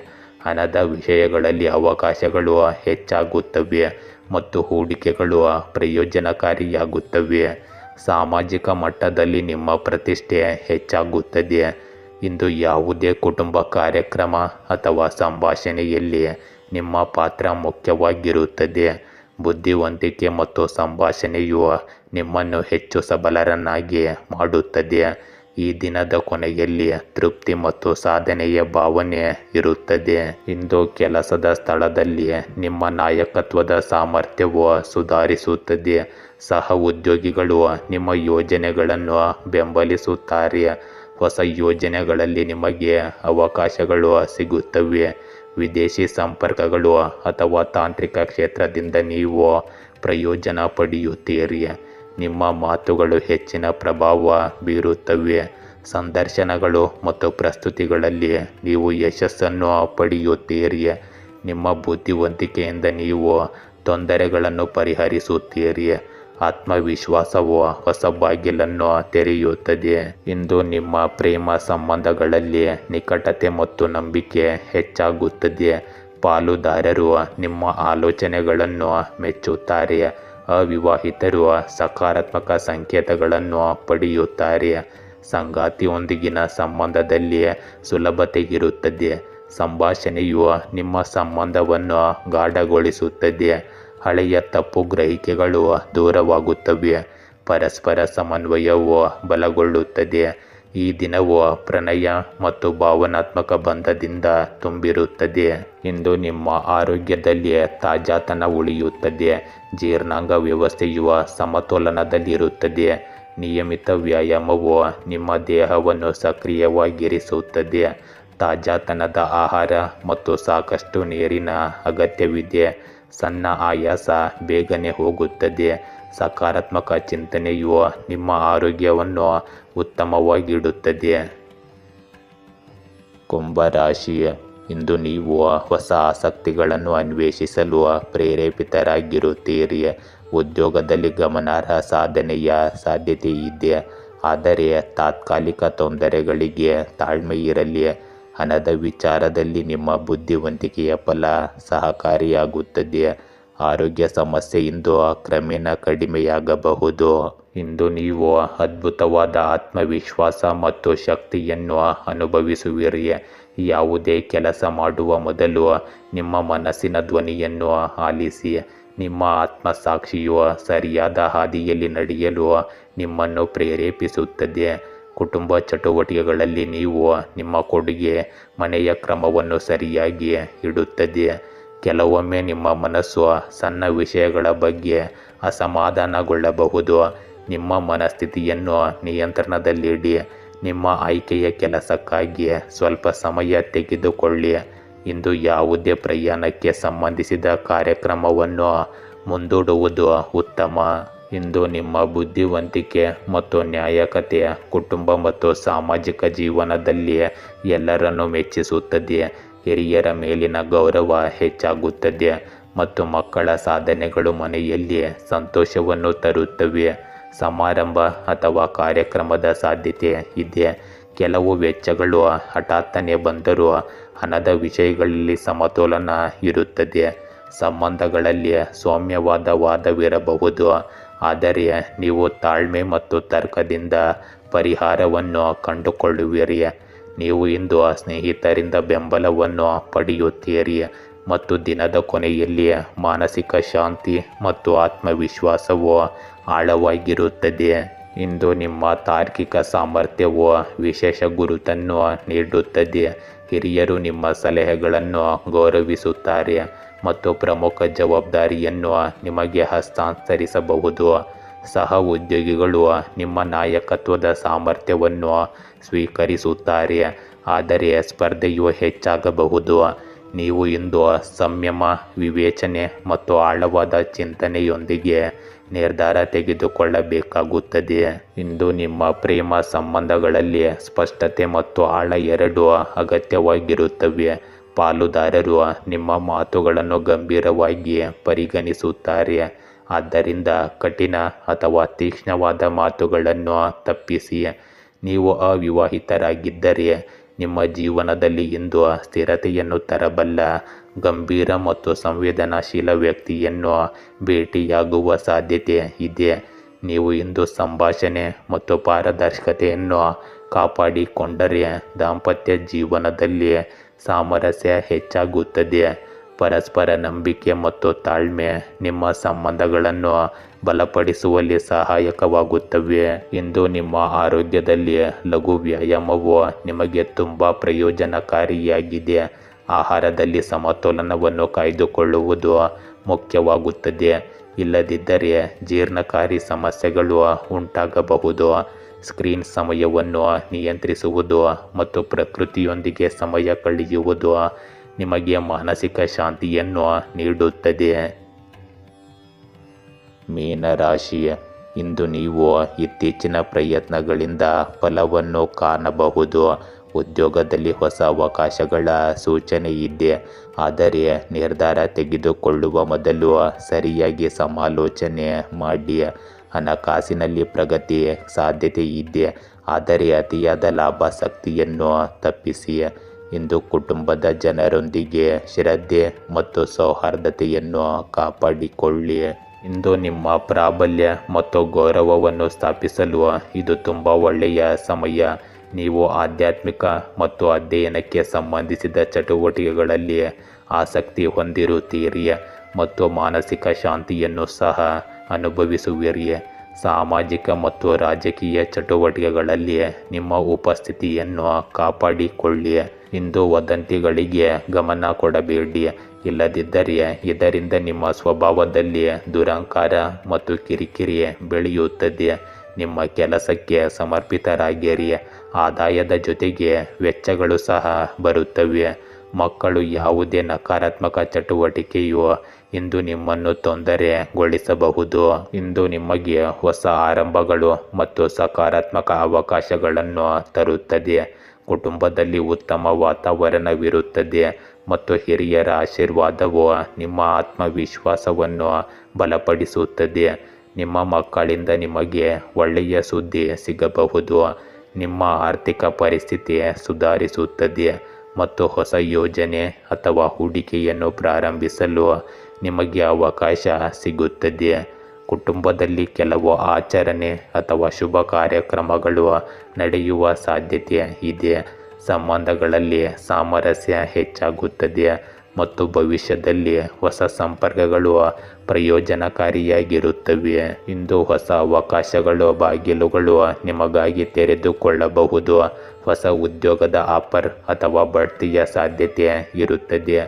ಹಣದ ವಿಷಯಗಳಲ್ಲಿ ಅವಕಾಶಗಳು ಹೆಚ್ಚಾಗುತ್ತವೆ ಮತ್ತು ಹೂಡಿಕೆಗಳು ಪ್ರಯೋಜನಕಾರಿಯಾಗುತ್ತವೆ. ಸಾಮಾಜಿಕ ಮಟ್ಟದಲ್ಲಿ ನಿಮ್ಮ ಪ್ರತಿಷ್ಠೆ ಹೆಚ್ಚಾಗುತ್ತದೆ. ಇಂದು ಯಾವುದೇ ಕುಟುಂಬ ಕಾರ್ಯಕ್ರಮ ಅಥವಾ ಸಂಭಾಷಣೆಯಲ್ಲಿ ನಿಮ್ಮ ಪಾತ್ರ ಮುಖ್ಯವಾಗಿರುತ್ತದೆ. ಬುದ್ಧಿವಂತಿಕೆ ಮತ್ತು ಸಂಭಾಷಣೆಯು ನಿಮ್ಮನ್ನು ಹೆಚ್ಚು ಸಬಲರನ್ನಾಗಿ ಮಾಡುತ್ತದೆ. ಈ ದಿನದ ಕೊನೆಯಲ್ಲಿ ತೃಪ್ತಿ ಮತ್ತು ಸಾಧನೆಯ ಭಾವನೆ ಇರುತ್ತದೆ. ಇಂದು ಕೆಲಸದ ಸ್ಥಳದಲ್ಲಿ ನಿಮ್ಮ ನಾಯಕತ್ವದ ಸಾಮರ್ಥ್ಯವು ಸುಧಾರಿಸುತ್ತದೆ. ಸಹ ಉದ್ಯೋಗಿಗಳು ನಿಮ್ಮ ಯೋಜನೆಗಳನ್ನು ಬೆಂಬಲಿಸುತ್ತಾರೆ. ಹೊಸ ಯೋಜನೆಗಳಲ್ಲಿ ನಿಮಗೆ ಅವಕಾಶಗಳು ಸಿಗುತ್ತವೆ. ವಿದೇಶಿ ಸಂಪರ್ಕಗಳು ಅಥವಾ ತಾಂತ್ರಿಕ ಕ್ಷೇತ್ರದಿಂದ ನೀವು ಪ್ರಯೋಜನ ಪಡೆಯುತ್ತೀರಿ. ನಿಮ್ಮ ಮಾತುಗಳು ಹೆಚ್ಚಿನ ಪ್ರಭಾವ ಬೀರುತ್ತವೆ. ಸಂದರ್ಶನಗಳು ಮತ್ತು ಪ್ರಸ್ತುತಿಗಳಲ್ಲಿ ನೀವು ಯಶಸ್ಸನ್ನು ಪಡೆಯುತ್ತೀರಿ. ನಿಮ್ಮ ಬುದ್ಧಿವಂತಿಕೆಯಿಂದ ನೀವು ತೊಂದರೆಗಳನ್ನು ಪರಿಹರಿಸುತ್ತೀರಿ. ಆತ್ಮವಿಶ್ವಾಸವು ಹೊಸ ಬಾಗಿಲನ್ನು ತೆರೆಯುತ್ತದೆ. ಇಂದು ನಿಮ್ಮ ಪ್ರೇಮ ಸಂಬಂಧಗಳಲ್ಲಿ ನಿಕಟತೆ ಮತ್ತು ನಂಬಿಕೆ ಹೆಚ್ಚಾಗುತ್ತದೆ. ಪಾಲುದಾರರು ನಿಮ್ಮ ಆಲೋಚನೆಗಳನ್ನು ಮೆಚ್ಚುತ್ತಾರೆ. ಅವಿವಾಹಿತರು ಸಕಾರಾತ್ಮಕ ಸಂಕೇತಗಳನ್ನು ಪಡೆಯುತ್ತಾರೆ. ಸಂಗಾತಿಯೊಂದಿಗಿನ ಸಂಬಂಧದಲ್ಲಿ ಸುಲಭತೆ ಇರುತ್ತದೆ. ಸಂಭಾಷಣೆಯು ನಿಮ್ಮ ಸಂಬಂಧವನ್ನು ಗಾಢಗೊಳಿಸುತ್ತದೆ. ಹಳೆಯ ತಪ್ಪು ಗ್ರಹಿಕೆಗಳು ದೂರವಾಗುತ್ತವೆ. ಪರಸ್ಪರ ಸಮನ್ವಯವು ಬಲಗೊಳ್ಳುತ್ತದೆ. ಈ ದಿನವು ಪ್ರಣಯ ಮತ್ತು ಭಾವನಾತ್ಮಕ ಬಂಧದಿಂದ ತುಂಬಿರುತ್ತದೆ. ಇಂದು ನಿಮ್ಮ ಆರೋಗ್ಯದಲ್ಲಿ ತಾಜಾತನ ಉಳಿಯುತ್ತದೆ. ಜೀರ್ಣಾಂಗ ವ್ಯವಸ್ಥೆಯು ಸಮತೋಲನದಲ್ಲಿರುತ್ತದೆ. ನಿಯಮಿತ ವ್ಯಾಯಾಮವು ನಿಮ್ಮ ದೇಹವನ್ನು ಸಕ್ರಿಯವಾಗಿರಿಸುತ್ತದೆ. ತಾಜಾತನದ ಆಹಾರ ಮತ್ತು ಸಾಕಷ್ಟು ನೀರಿನ ಅಗತ್ಯವಿದೆ. ಸಣ್ಣ ಆಯಾಸ ಬೇಗನೆ ಹೋಗುತ್ತದೆ. ಸಕಾರಾತ್ಮಕ ಚಿಂತನೆಯು ನಿಮ್ಮ ಆರೋಗ್ಯವನ್ನು ಉತ್ತಮವಾಗಿಡುತ್ತದೆ. ಕುಂಭರಾಶಿ, ಇಂದು ನೀವು ಹೊಸ ಆಸಕ್ತಿಗಳನ್ನು ಅನ್ವೇಷಿಸಲು ಪ್ರೇರೇಪಿತರಾಗಿರುತ್ತೀರಿ. ಉದ್ಯೋಗದಲ್ಲಿ ಗಮನಾರ್ಹ ಸಾಧನೆಯ ಸಾಧ್ಯತೆ ಇದೆ, ಆದರೆ ತಾತ್ಕಾಲಿಕ ತೊಂದರೆಗಳಿಗೆ ತಾಳ್ಮೆ ಇರಲಿ. ಹಣದ ವಿಚಾರದಲ್ಲಿ ನಿಮ್ಮ ಬುದ್ಧಿವಂತಿಕೆಯ ಫಲ ಸಹಕಾರಿಯಾಗುತ್ತದೆ. ಆರೋಗ್ಯ ಸಮಸ್ಯೆಯಿಂದ ಕ್ರಮೇಣ ಕಡಿಮೆಯಾಗಬಹುದು. ಇಂದು ನೀವು ಅದ್ಭುತವಾದ ಆತ್ಮವಿಶ್ವಾಸ ಮತ್ತು ಶಕ್ತಿಯನ್ನು ಅನುಭವಿಸುವಿರಿ. ಯಾವುದೇ ಕೆಲಸ ಮಾಡುವ ಮೊದಲು ನಿಮ್ಮ ಮನಸ್ಸಿನ ಧ್ವನಿಯನ್ನು ಆಲಿಸಿ. ನಿಮ್ಮ ಆತ್ಮಸಾಕ್ಷಿಯು ಸರಿಯಾದ ಹಾದಿಯಲ್ಲಿ ನಡೆಯಲು ನಿಮ್ಮನ್ನು ಪ್ರೇರೇಪಿಸುತ್ತದೆ. ಕುಟುಂಬ ಚಟುವಟಿಕೆಗಳಲ್ಲಿ ನೀವು ನಿಮ್ಮ ಕೊಡುಗೆ ಮನೆಯ ಕ್ರಮವನ್ನು ಸರಿಯಾಗಿ ಇಡುತ್ತದೆ. ಕೆಲವೊಮ್ಮೆ ನಿಮ್ಮ ಮನಸ್ಸು ಸಣ್ಣ ವಿಷಯಗಳ ಬಗ್ಗೆ ಅಸಮಾಧಾನಗೊಳ್ಳಬಹುದು. ನಿಮ್ಮ ಮನಸ್ಥಿತಿಯನ್ನು ನಿಯಂತ್ರಣದಲ್ಲಿಡಿ. ನಿಮ್ಮ ಆಯ್ಕೆಯ ಕೆಲಸಕ್ಕಾಗಿ ಸ್ವಲ್ಪ ಸಮಯ ತೆಗೆದುಕೊಳ್ಳಿ. ಇಂದು ಯಾವುದೇ ಪ್ರಯಾಣಕ್ಕೆ ಸಂಬಂಧಿಸಿದ ಕಾರ್ಯಕ್ರಮವನ್ನು ಮುಂದೂಡುವುದು ಉತ್ತಮ. ಇಂದು ನಿಮ್ಮ ಬುದ್ಧಿವಂತಿಕೆ ಮತ್ತು ನ್ಯಾಯಕತೆ ಕುಟುಂಬ ಮತ್ತು ಸಾಮಾಜಿಕ ಜೀವನದಲ್ಲಿ ಎಲ್ಲರನ್ನೂ ಮೆಚ್ಚಿಸುತ್ತದೆ. ಹಿರಿಯರ ಮೇಲಿನ ಗೌರವ ಹೆಚ್ಚಾಗುತ್ತದೆ ಮತ್ತು ಮಕ್ಕಳ ಸಾಧನೆಗಳು ಮನೆಯಲ್ಲಿ ಸಂತೋಷವನ್ನು ತರುತ್ತವೆ. ಸಮಾರಂಭ ಅಥವಾ ಕಾರ್ಯಕ್ರಮದ ಸಾಧ್ಯತೆ ಇದೆ. ಕೆಲವು ವೆಚ್ಚಗಳು ಹಠಾತ್ತನೆ ಬಂದರೂ ಹಣದ ವಿಷಯಗಳಲ್ಲಿ ಸಮತೋಲನ ಇರುತ್ತದೆ. ಸಂಬಂಧಗಳಲ್ಲಿ ಸೌಮ್ಯವಾದ ವಾದವಿರಬಹುದು, ಆದರೆ ನೀವು ತಾಳ್ಮೆ ಮತ್ತು ತರ್ಕದಿಂದ ಪರಿಹಾರವನ್ನು ಕಂಡುಕೊಳ್ಳುವಿರಿ. ನೀವು ಇಂದು ಸ್ನೇಹಿತರಿಂದ ಬೆಂಬಲವನ್ನು ಪಡೆಯುತ್ತೀರಿ ಮತ್ತು ದಿನದ ಕೊನೆಯಲ್ಲಿ ಮಾನಸಿಕ ಶಾಂತಿ ಮತ್ತು ಆತ್ಮವಿಶ್ವಾಸವು ಆಳವಾಗಿರುತ್ತದೆ. ಇಂದು ನಿಮ್ಮ ತಾರ್ಕಿಕ ಸಾಮರ್ಥ್ಯವು ವಿಶೇಷ ಗುರುತನ್ನು ನೀಡುತ್ತದೆ. ಹಿರಿಯರು ನಿಮ್ಮ ಸಲಹೆಗಳನ್ನು ಗೌರವಿಸುತ್ತಾರೆ ಮತ್ತು ಪ್ರಮುಖ ಜವಾಬ್ದಾರಿಯನ್ನು ನಿಮಗೆ ಹಸ್ತಾಂತರಿಸಬಹುದು. ಸಹ ಉದ್ಯೋಗಿಗಳು ನಿಮ್ಮ ನಾಯಕತ್ವದ ಸಾಮರ್ಥ್ಯವನ್ನು ಸ್ವೀಕರಿಸುತ್ತಾರೆ, ಆದರೆ ಸ್ಪರ್ಧೆಯು ಹೆಚ್ಚಾಗಬಹುದು. ನೀವು ಇಂದು ಸಂಯಮ, ವಿವೇಚನೆ ಮತ್ತು ಆಳವಾದ ಚಿಂತನೆಯೊಂದಿಗೆ ನಿರ್ಧಾರ ತೆಗೆದುಕೊಳ್ಳಬೇಕಾಗುತ್ತದೆ. ಇಂದು ನಿಮ್ಮ ಪ್ರೇಮ ಸಂಬಂಧಗಳಲ್ಲಿ ಸ್ಪಷ್ಟತೆ ಮತ್ತು ಆಳ ಎರಡೂ ಅಗತ್ಯವಾಗಿರುತ್ತವೆ. ಪಾಲುದಾರರು ನಿಮ್ಮ ಮಾತುಗಳನ್ನು ಗಂಭೀರವಾಗಿ ಪರಿಗಣಿಸುತ್ತಾರೆ, ಆದ್ದರಿಂದ ಕಠಿಣ ಅಥವಾ ತೀಕ್ಷ್ಣವಾದ ಮಾತುಗಳನ್ನು ತಪ್ಪಿಸಿ. ನೀವು ಅವಿವಾಹಿತರಾಗಿದ್ದರೆ ನಿಮ್ಮ ಜೀವನದಲ್ಲಿ ಇಂದು ಸ್ಥಿರತೆಯನ್ನು ತರಬಲ್ಲ ಗಂಭೀರ ಮತ್ತು ಸಂವೇದನಾಶೀಲ ವ್ಯಕ್ತಿಯನ್ನು ಭೇಟಿಯಾಗುವ ಸಾಧ್ಯತೆ ಇದೆ. ನೀವು ಇಂದು ಸಂಭಾಷಣೆ ಮತ್ತು ಪಾರದರ್ಶಕತೆಯನ್ನು ಕಾಪಾಡಿಕೊಂಡರೆ ದಾಂಪತ್ಯ ಜೀವನದಲ್ಲಿ ಸಾಮರಸ್ಯ ಹೆಚ್ಚಾಗುತ್ತದೆ. ಪರಸ್ಪರ ನಂಬಿಕೆ ಮತ್ತು ತಾಳ್ಮೆ ನಿಮ್ಮ ಸಂಬಂಧಗಳನ್ನು ಬಲಪಡಿಸುವಲ್ಲಿ ಸಹಾಯಕವಾಗುತ್ತವೆ. ಇಂದು ನಿಮ್ಮ ಆರೋಗ್ಯದಲ್ಲಿ ಲಘು ವ್ಯಾಯಾಮವು ನಿಮಗೆ ತುಂಬ ಪ್ರಯೋಜನಕಾರಿಯಾಗಿದೆ. ಆಹಾರದಲ್ಲಿ ಸಮತೋಲನವನ್ನು ಕಾಯ್ದುಕೊಳ್ಳುವುದು ಮುಖ್ಯವಾಗುತ್ತದೆ. ಇಲ್ಲದಿದ್ದರೆ ಜೀರ್ಣಕಾರಿ ಸಮಸ್ಯೆಗಳು ಉಂಟಾಗಬಹುದು. ಸ್ಕ್ರೀನ್ ಸಮಯವನ್ನು ನಿಯಂತ್ರಿಸುವುದು ಮತ್ತು ಪ್ರಕೃತಿಯೊಂದಿಗೆ ಸಮಯ ಕಳೆಯುವುದು ನಿಮಗೆ ಮಾನಸಿಕ ಶಾಂತಿಯನ್ನು ನೀಡುತ್ತದೆ. ಮೀನರಾಶಿ, ಇಂದು ನೀವು ಇತ್ತೀಚಿನ ಪ್ರಯತ್ನಗಳಿಂದ ಫಲವನ್ನು ಕಾಣಬಹುದು. ಉದ್ಯೋಗದಲ್ಲಿ ಹೊಸ ಅವಕಾಶಗಳ ಸೂಚನೆ ಇದೆ. ಆದರೆ ನಿರ್ಧಾರ ತೆಗೆದುಕೊಳ್ಳುವ ಮೊದಲು ಸರಿಯಾಗಿ ಸಮಾಲೋಚನೆ ಮಾಡಿ. ಹಣಕಾಸಿನಲ್ಲಿ ಪ್ರಗತಿ ಸಾಧ್ಯತೆ ಇದೆ, ಆದರೆ ಅತಿಯಾದ ಲಾಭಾಸಕ್ತಿಯನ್ನು ತಪ್ಪಿಸಿ. ಇಂದು ಕುಟುಂಬದ ಜನರೊಂದಿಗೆ ಶ್ರದ್ಧೆ ಮತ್ತು ಸೌಹಾರ್ದತೆಯನ್ನು ಕಾಪಾಡಿಕೊಳ್ಳಿ. ಇಂದು ನಿಮ್ಮ ಪ್ರಾಬಲ್ಯ ಮತ್ತು ಗೌರವವನ್ನು ಸ್ಥಾಪಿಸಲು ಇದು ತುಂಬ ಒಳ್ಳೆಯ ಸಮಯ. ನೀವು ಆಧ್ಯಾತ್ಮಿಕ ಮತ್ತು ಅಧ್ಯಯನಕ್ಕೆ ಸಂಬಂಧಿಸಿದ ಚಟುವಟಿಕೆಗಳಲ್ಲಿ ಆಸಕ್ತಿ ಹೊಂದಿರುತ್ತೀರಿ ಮತ್ತು ಮಾನಸಿಕ ಶಾಂತಿಯನ್ನು ಸಹ ಅನುಭವಿಸುವಿರಿ. ಸಾಮಾಜಿಕ ಮತ್ತು ರಾಜಕೀಯ ಚಟುವಟಿಕೆಗಳಲ್ಲಿ ನಿಮ್ಮ ಉಪಸ್ಥಿತಿಯನ್ನು ಕಾಪಾಡಿಕೊಳ್ಳಿ. ಇಂದು ವದಂತಿಗಳಿಗೆ ಗಮನ ಕೊಡಬೇಡಿ, ಇಲ್ಲದಿದ್ದರೆ ಇದರಿಂದ ನಿಮ್ಮ ಸ್ವಭಾವದಲ್ಲಿ ದುರಹಂಕಾರ ಮತ್ತು ಕಿರಿಕಿರಿ ಬೆಳೆಯುತ್ತದೆ. ನಿಮ್ಮ ಕೆಲಸಕ್ಕೆ ಸಮರ್ಪಿತರಾಗಿರಿ. ಆದಾಯದ ಜೊತೆಗೆ ವೆಚ್ಚಗಳು ಸಹ ಬರುತ್ತವೆ. ಮಕ್ಕಳು, ಯಾವುದೇ ನಕಾರಾತ್ಮಕ ಚಟುವಟಿಕೆಯು ಇಂದು ನಿಮ್ಮನ್ನು ತೊಂದರೆಗೊಳಿಸಬಹುದು. ಇಂದು ನಿಮಗೆ ಹೊಸ ಆರಂಭಗಳು ಮತ್ತು ಸಕಾರಾತ್ಮಕ ಅವಕಾಶಗಳನ್ನು ತರುತ್ತದೆ. ಕುಟುಂಬದಲ್ಲಿ ಉತ್ತಮ ವಾತಾವರಣವಿರುತ್ತದೆ ಮತ್ತು ಹಿರಿಯರ ಆಶೀರ್ವಾದವು ನಿಮ್ಮ ಆತ್ಮವಿಶ್ವಾಸವನ್ನು ಬಲಪಡಿಸುತ್ತದೆ. ನಿಮ್ಮ ಮಕ್ಕಳಿಂದ ನಿಮಗೆ ಒಳ್ಳೆಯ ಸುದ್ದಿ ಸಿಗಬಹುದು. ನಿಮ್ಮ ಆರ್ಥಿಕ ಪರಿಸ್ಥಿತಿ ಸುಧಾರಿಸುತ್ತದೆ ಮತ್ತು ಹೊಸ ಯೋಜನೆ ಅಥವಾ ಹೂಡಿಕೆಯನ್ನು ಪ್ರಾರಂಭಿಸಲು ನಿಮಗೆ ಅವಕಾಶ ಸಿಗುತ್ತದೆ. ಕುಟುಂಬದಲ್ಲಿ ಕೆಲವು ಆಚರಣೆ ಅಥವಾ ಶುಭ ಕಾರ್ಯಕ್ರಮಗಳು ನಡೆಯುವ ಸಾಧ್ಯತೆ ಇದೆ. ಸಂಬಂಧಗಳಲ್ಲಿ ಸಾಮರಸ್ಯ ಹೆಚ್ಚಾಗುತ್ತದೆ ಮತ್ತು ಭವಿಷ್ಯದಲ್ಲಿ ಹೊಸ ಸಂಪರ್ಕಗಳು ಪ್ರಯೋಜನಕಾರಿಯಾಗಿರುತ್ತವೆ. ಇಂದು ಹೊಸ ಅವಕಾಶಗಳು ಬಾಗಿಲುಗಳು ನಿಮಗಾಗಿ ತೆರೆದುಕೊಳ್ಳಬಹುದು. ಹೊಸ ಉದ್ಯೋಗದ ಆಫರ್ ಅಥವಾ ಬಡ್ತಿಯ ಸಾಧ್ಯತೆ ಇರುತ್ತದೆ.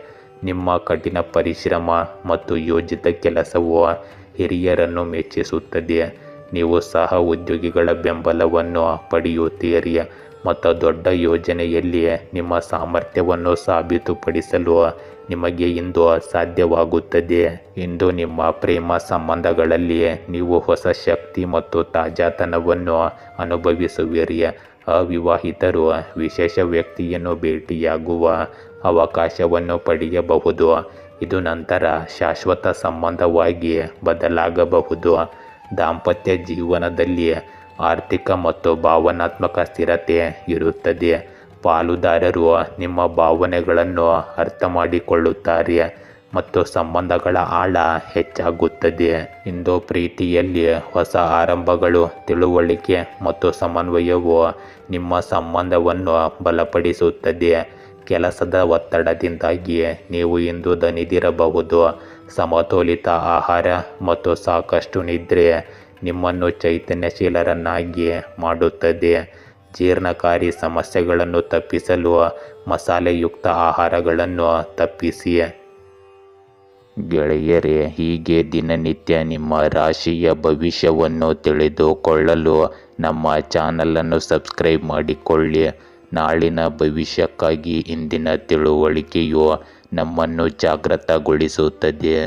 ನಿಮ್ಮ ಕಠಿಣ ಪರಿಶ್ರಮ ಮತ್ತು ಯೋಜಿತ ಕೆಲಸವು ಹಿರಿಯರನ್ನು ಮೆಚ್ಚಿಸುತ್ತದೆ. ನೀವು ಸಹ ಉದ್ಯೋಗಿಗಳ ಬೆಂಬಲವನ್ನು ಪಡೆಯುತ್ತೀರಿ ಮತ್ತು ದೊಡ್ಡ ಯೋಜನೆಯಲ್ಲಿ ನಿಮ್ಮ ಸಾಮರ್ಥ್ಯವನ್ನು ಸಾಬೀತುಪಡಿಸಲು ನಿಮಗೆ ಇಂದು ಸಾಧ್ಯವಾಗುತ್ತದೆ. ಇಂದು ನಿಮ್ಮ ಪ್ರೇಮ ಸಂಬಂಧಗಳಲ್ಲಿ ನೀವು ಹೊಸ ಶಕ್ತಿ ಮತ್ತು ತಾಜಾತನವನ್ನು ಅನುಭವಿಸುವಿರಿ. ಅವಿವಾಹಿತರು ವಿಶೇಷ ವ್ಯಕ್ತಿಯನ್ನು ಭೇಟಿಯಾಗುವ ಅವಕಾಶವನ್ನು ಪಡೆಯಬಹುದು. ಇದು ನಂತರ ಶಾಶ್ವತ ಸಂಬಂಧವಾಗಿ ಬದಲಾಗಬಹುದು. ದಾಂಪತ್ಯ ಜೀವನದಲ್ಲಿ ಆರ್ಥಿಕ ಮತ್ತು ಭಾವನಾತ್ಮಕ ಸ್ಥಿರತೆ ಇರುತ್ತದೆ. ಪಾಲುದಾರರು ನಿಮ್ಮ ಭಾವನೆಗಳನ್ನು ಅರ್ಥ ಮಾಡಿಕೊಳ್ಳುತ್ತಾರೆ ಮತ್ತು ಸಂಬಂಧಗಳ ಆಳ ಹೆಚ್ಚಾಗುತ್ತದೆ. ಇಂದು ಪ್ರೀತಿಯಲ್ಲಿ ಹೊಸ ಆರಂಭಗಳು, ತಿಳುವಳಿಕೆ ಮತ್ತು ಸಮನ್ವಯವು ನಿಮ್ಮ ಸಂಬಂಧವನ್ನು ಬಲಪಡಿಸುತ್ತದೆ. ಕೆಲಸದ ಒತ್ತಡದಿಂದಾಗಿ ನೀವು ಇಂದು ದಣಿದಿರಬಹುದು. ಸಮತೋಲಿತ ಆಹಾರ ಮತ್ತು ಸಾಕಷ್ಟು ನಿದ್ರೆ ನಿಮ್ಮನ್ನು ಚೈತನ್ಯಶೀಲರನ್ನಾಗಿ ಮಾಡುತ್ತದೆ. ಜೀರ್ಣಕಾರಿ ಸಮಸ್ಯೆಗಳನ್ನು ತಪ್ಪಿಸಲು ಮಸಾಲೆಯುಕ್ತ ಆಹಾರಗಳನ್ನು ತಪ್ಪಿಸಿ. ಗೆಳೆಯರೇ, ಹೀಗೆ ದಿನನಿತ್ಯ ನಿಮ್ಮ ರಾಶಿಯ ಭವಿಷ್ಯವನ್ನು ತಿಳಿದುಕೊಳ್ಳಲು ನಮ್ಮ ಚಾನಲನ್ನು ಸಬ್ಸ್ಕ್ರೈಬ್ ಮಾಡಿಕೊಳ್ಳಿ. ನಾಳಿನ ಭವಿಷ್ಯಕ್ಕಾಗಿ ಇಂದಿನ ತಿಳುವಳಿಕೆಯು ನಮ್ಮನ್ನು ಜಾಗೃತಗೊಳಿಸುತ್ತದೆ.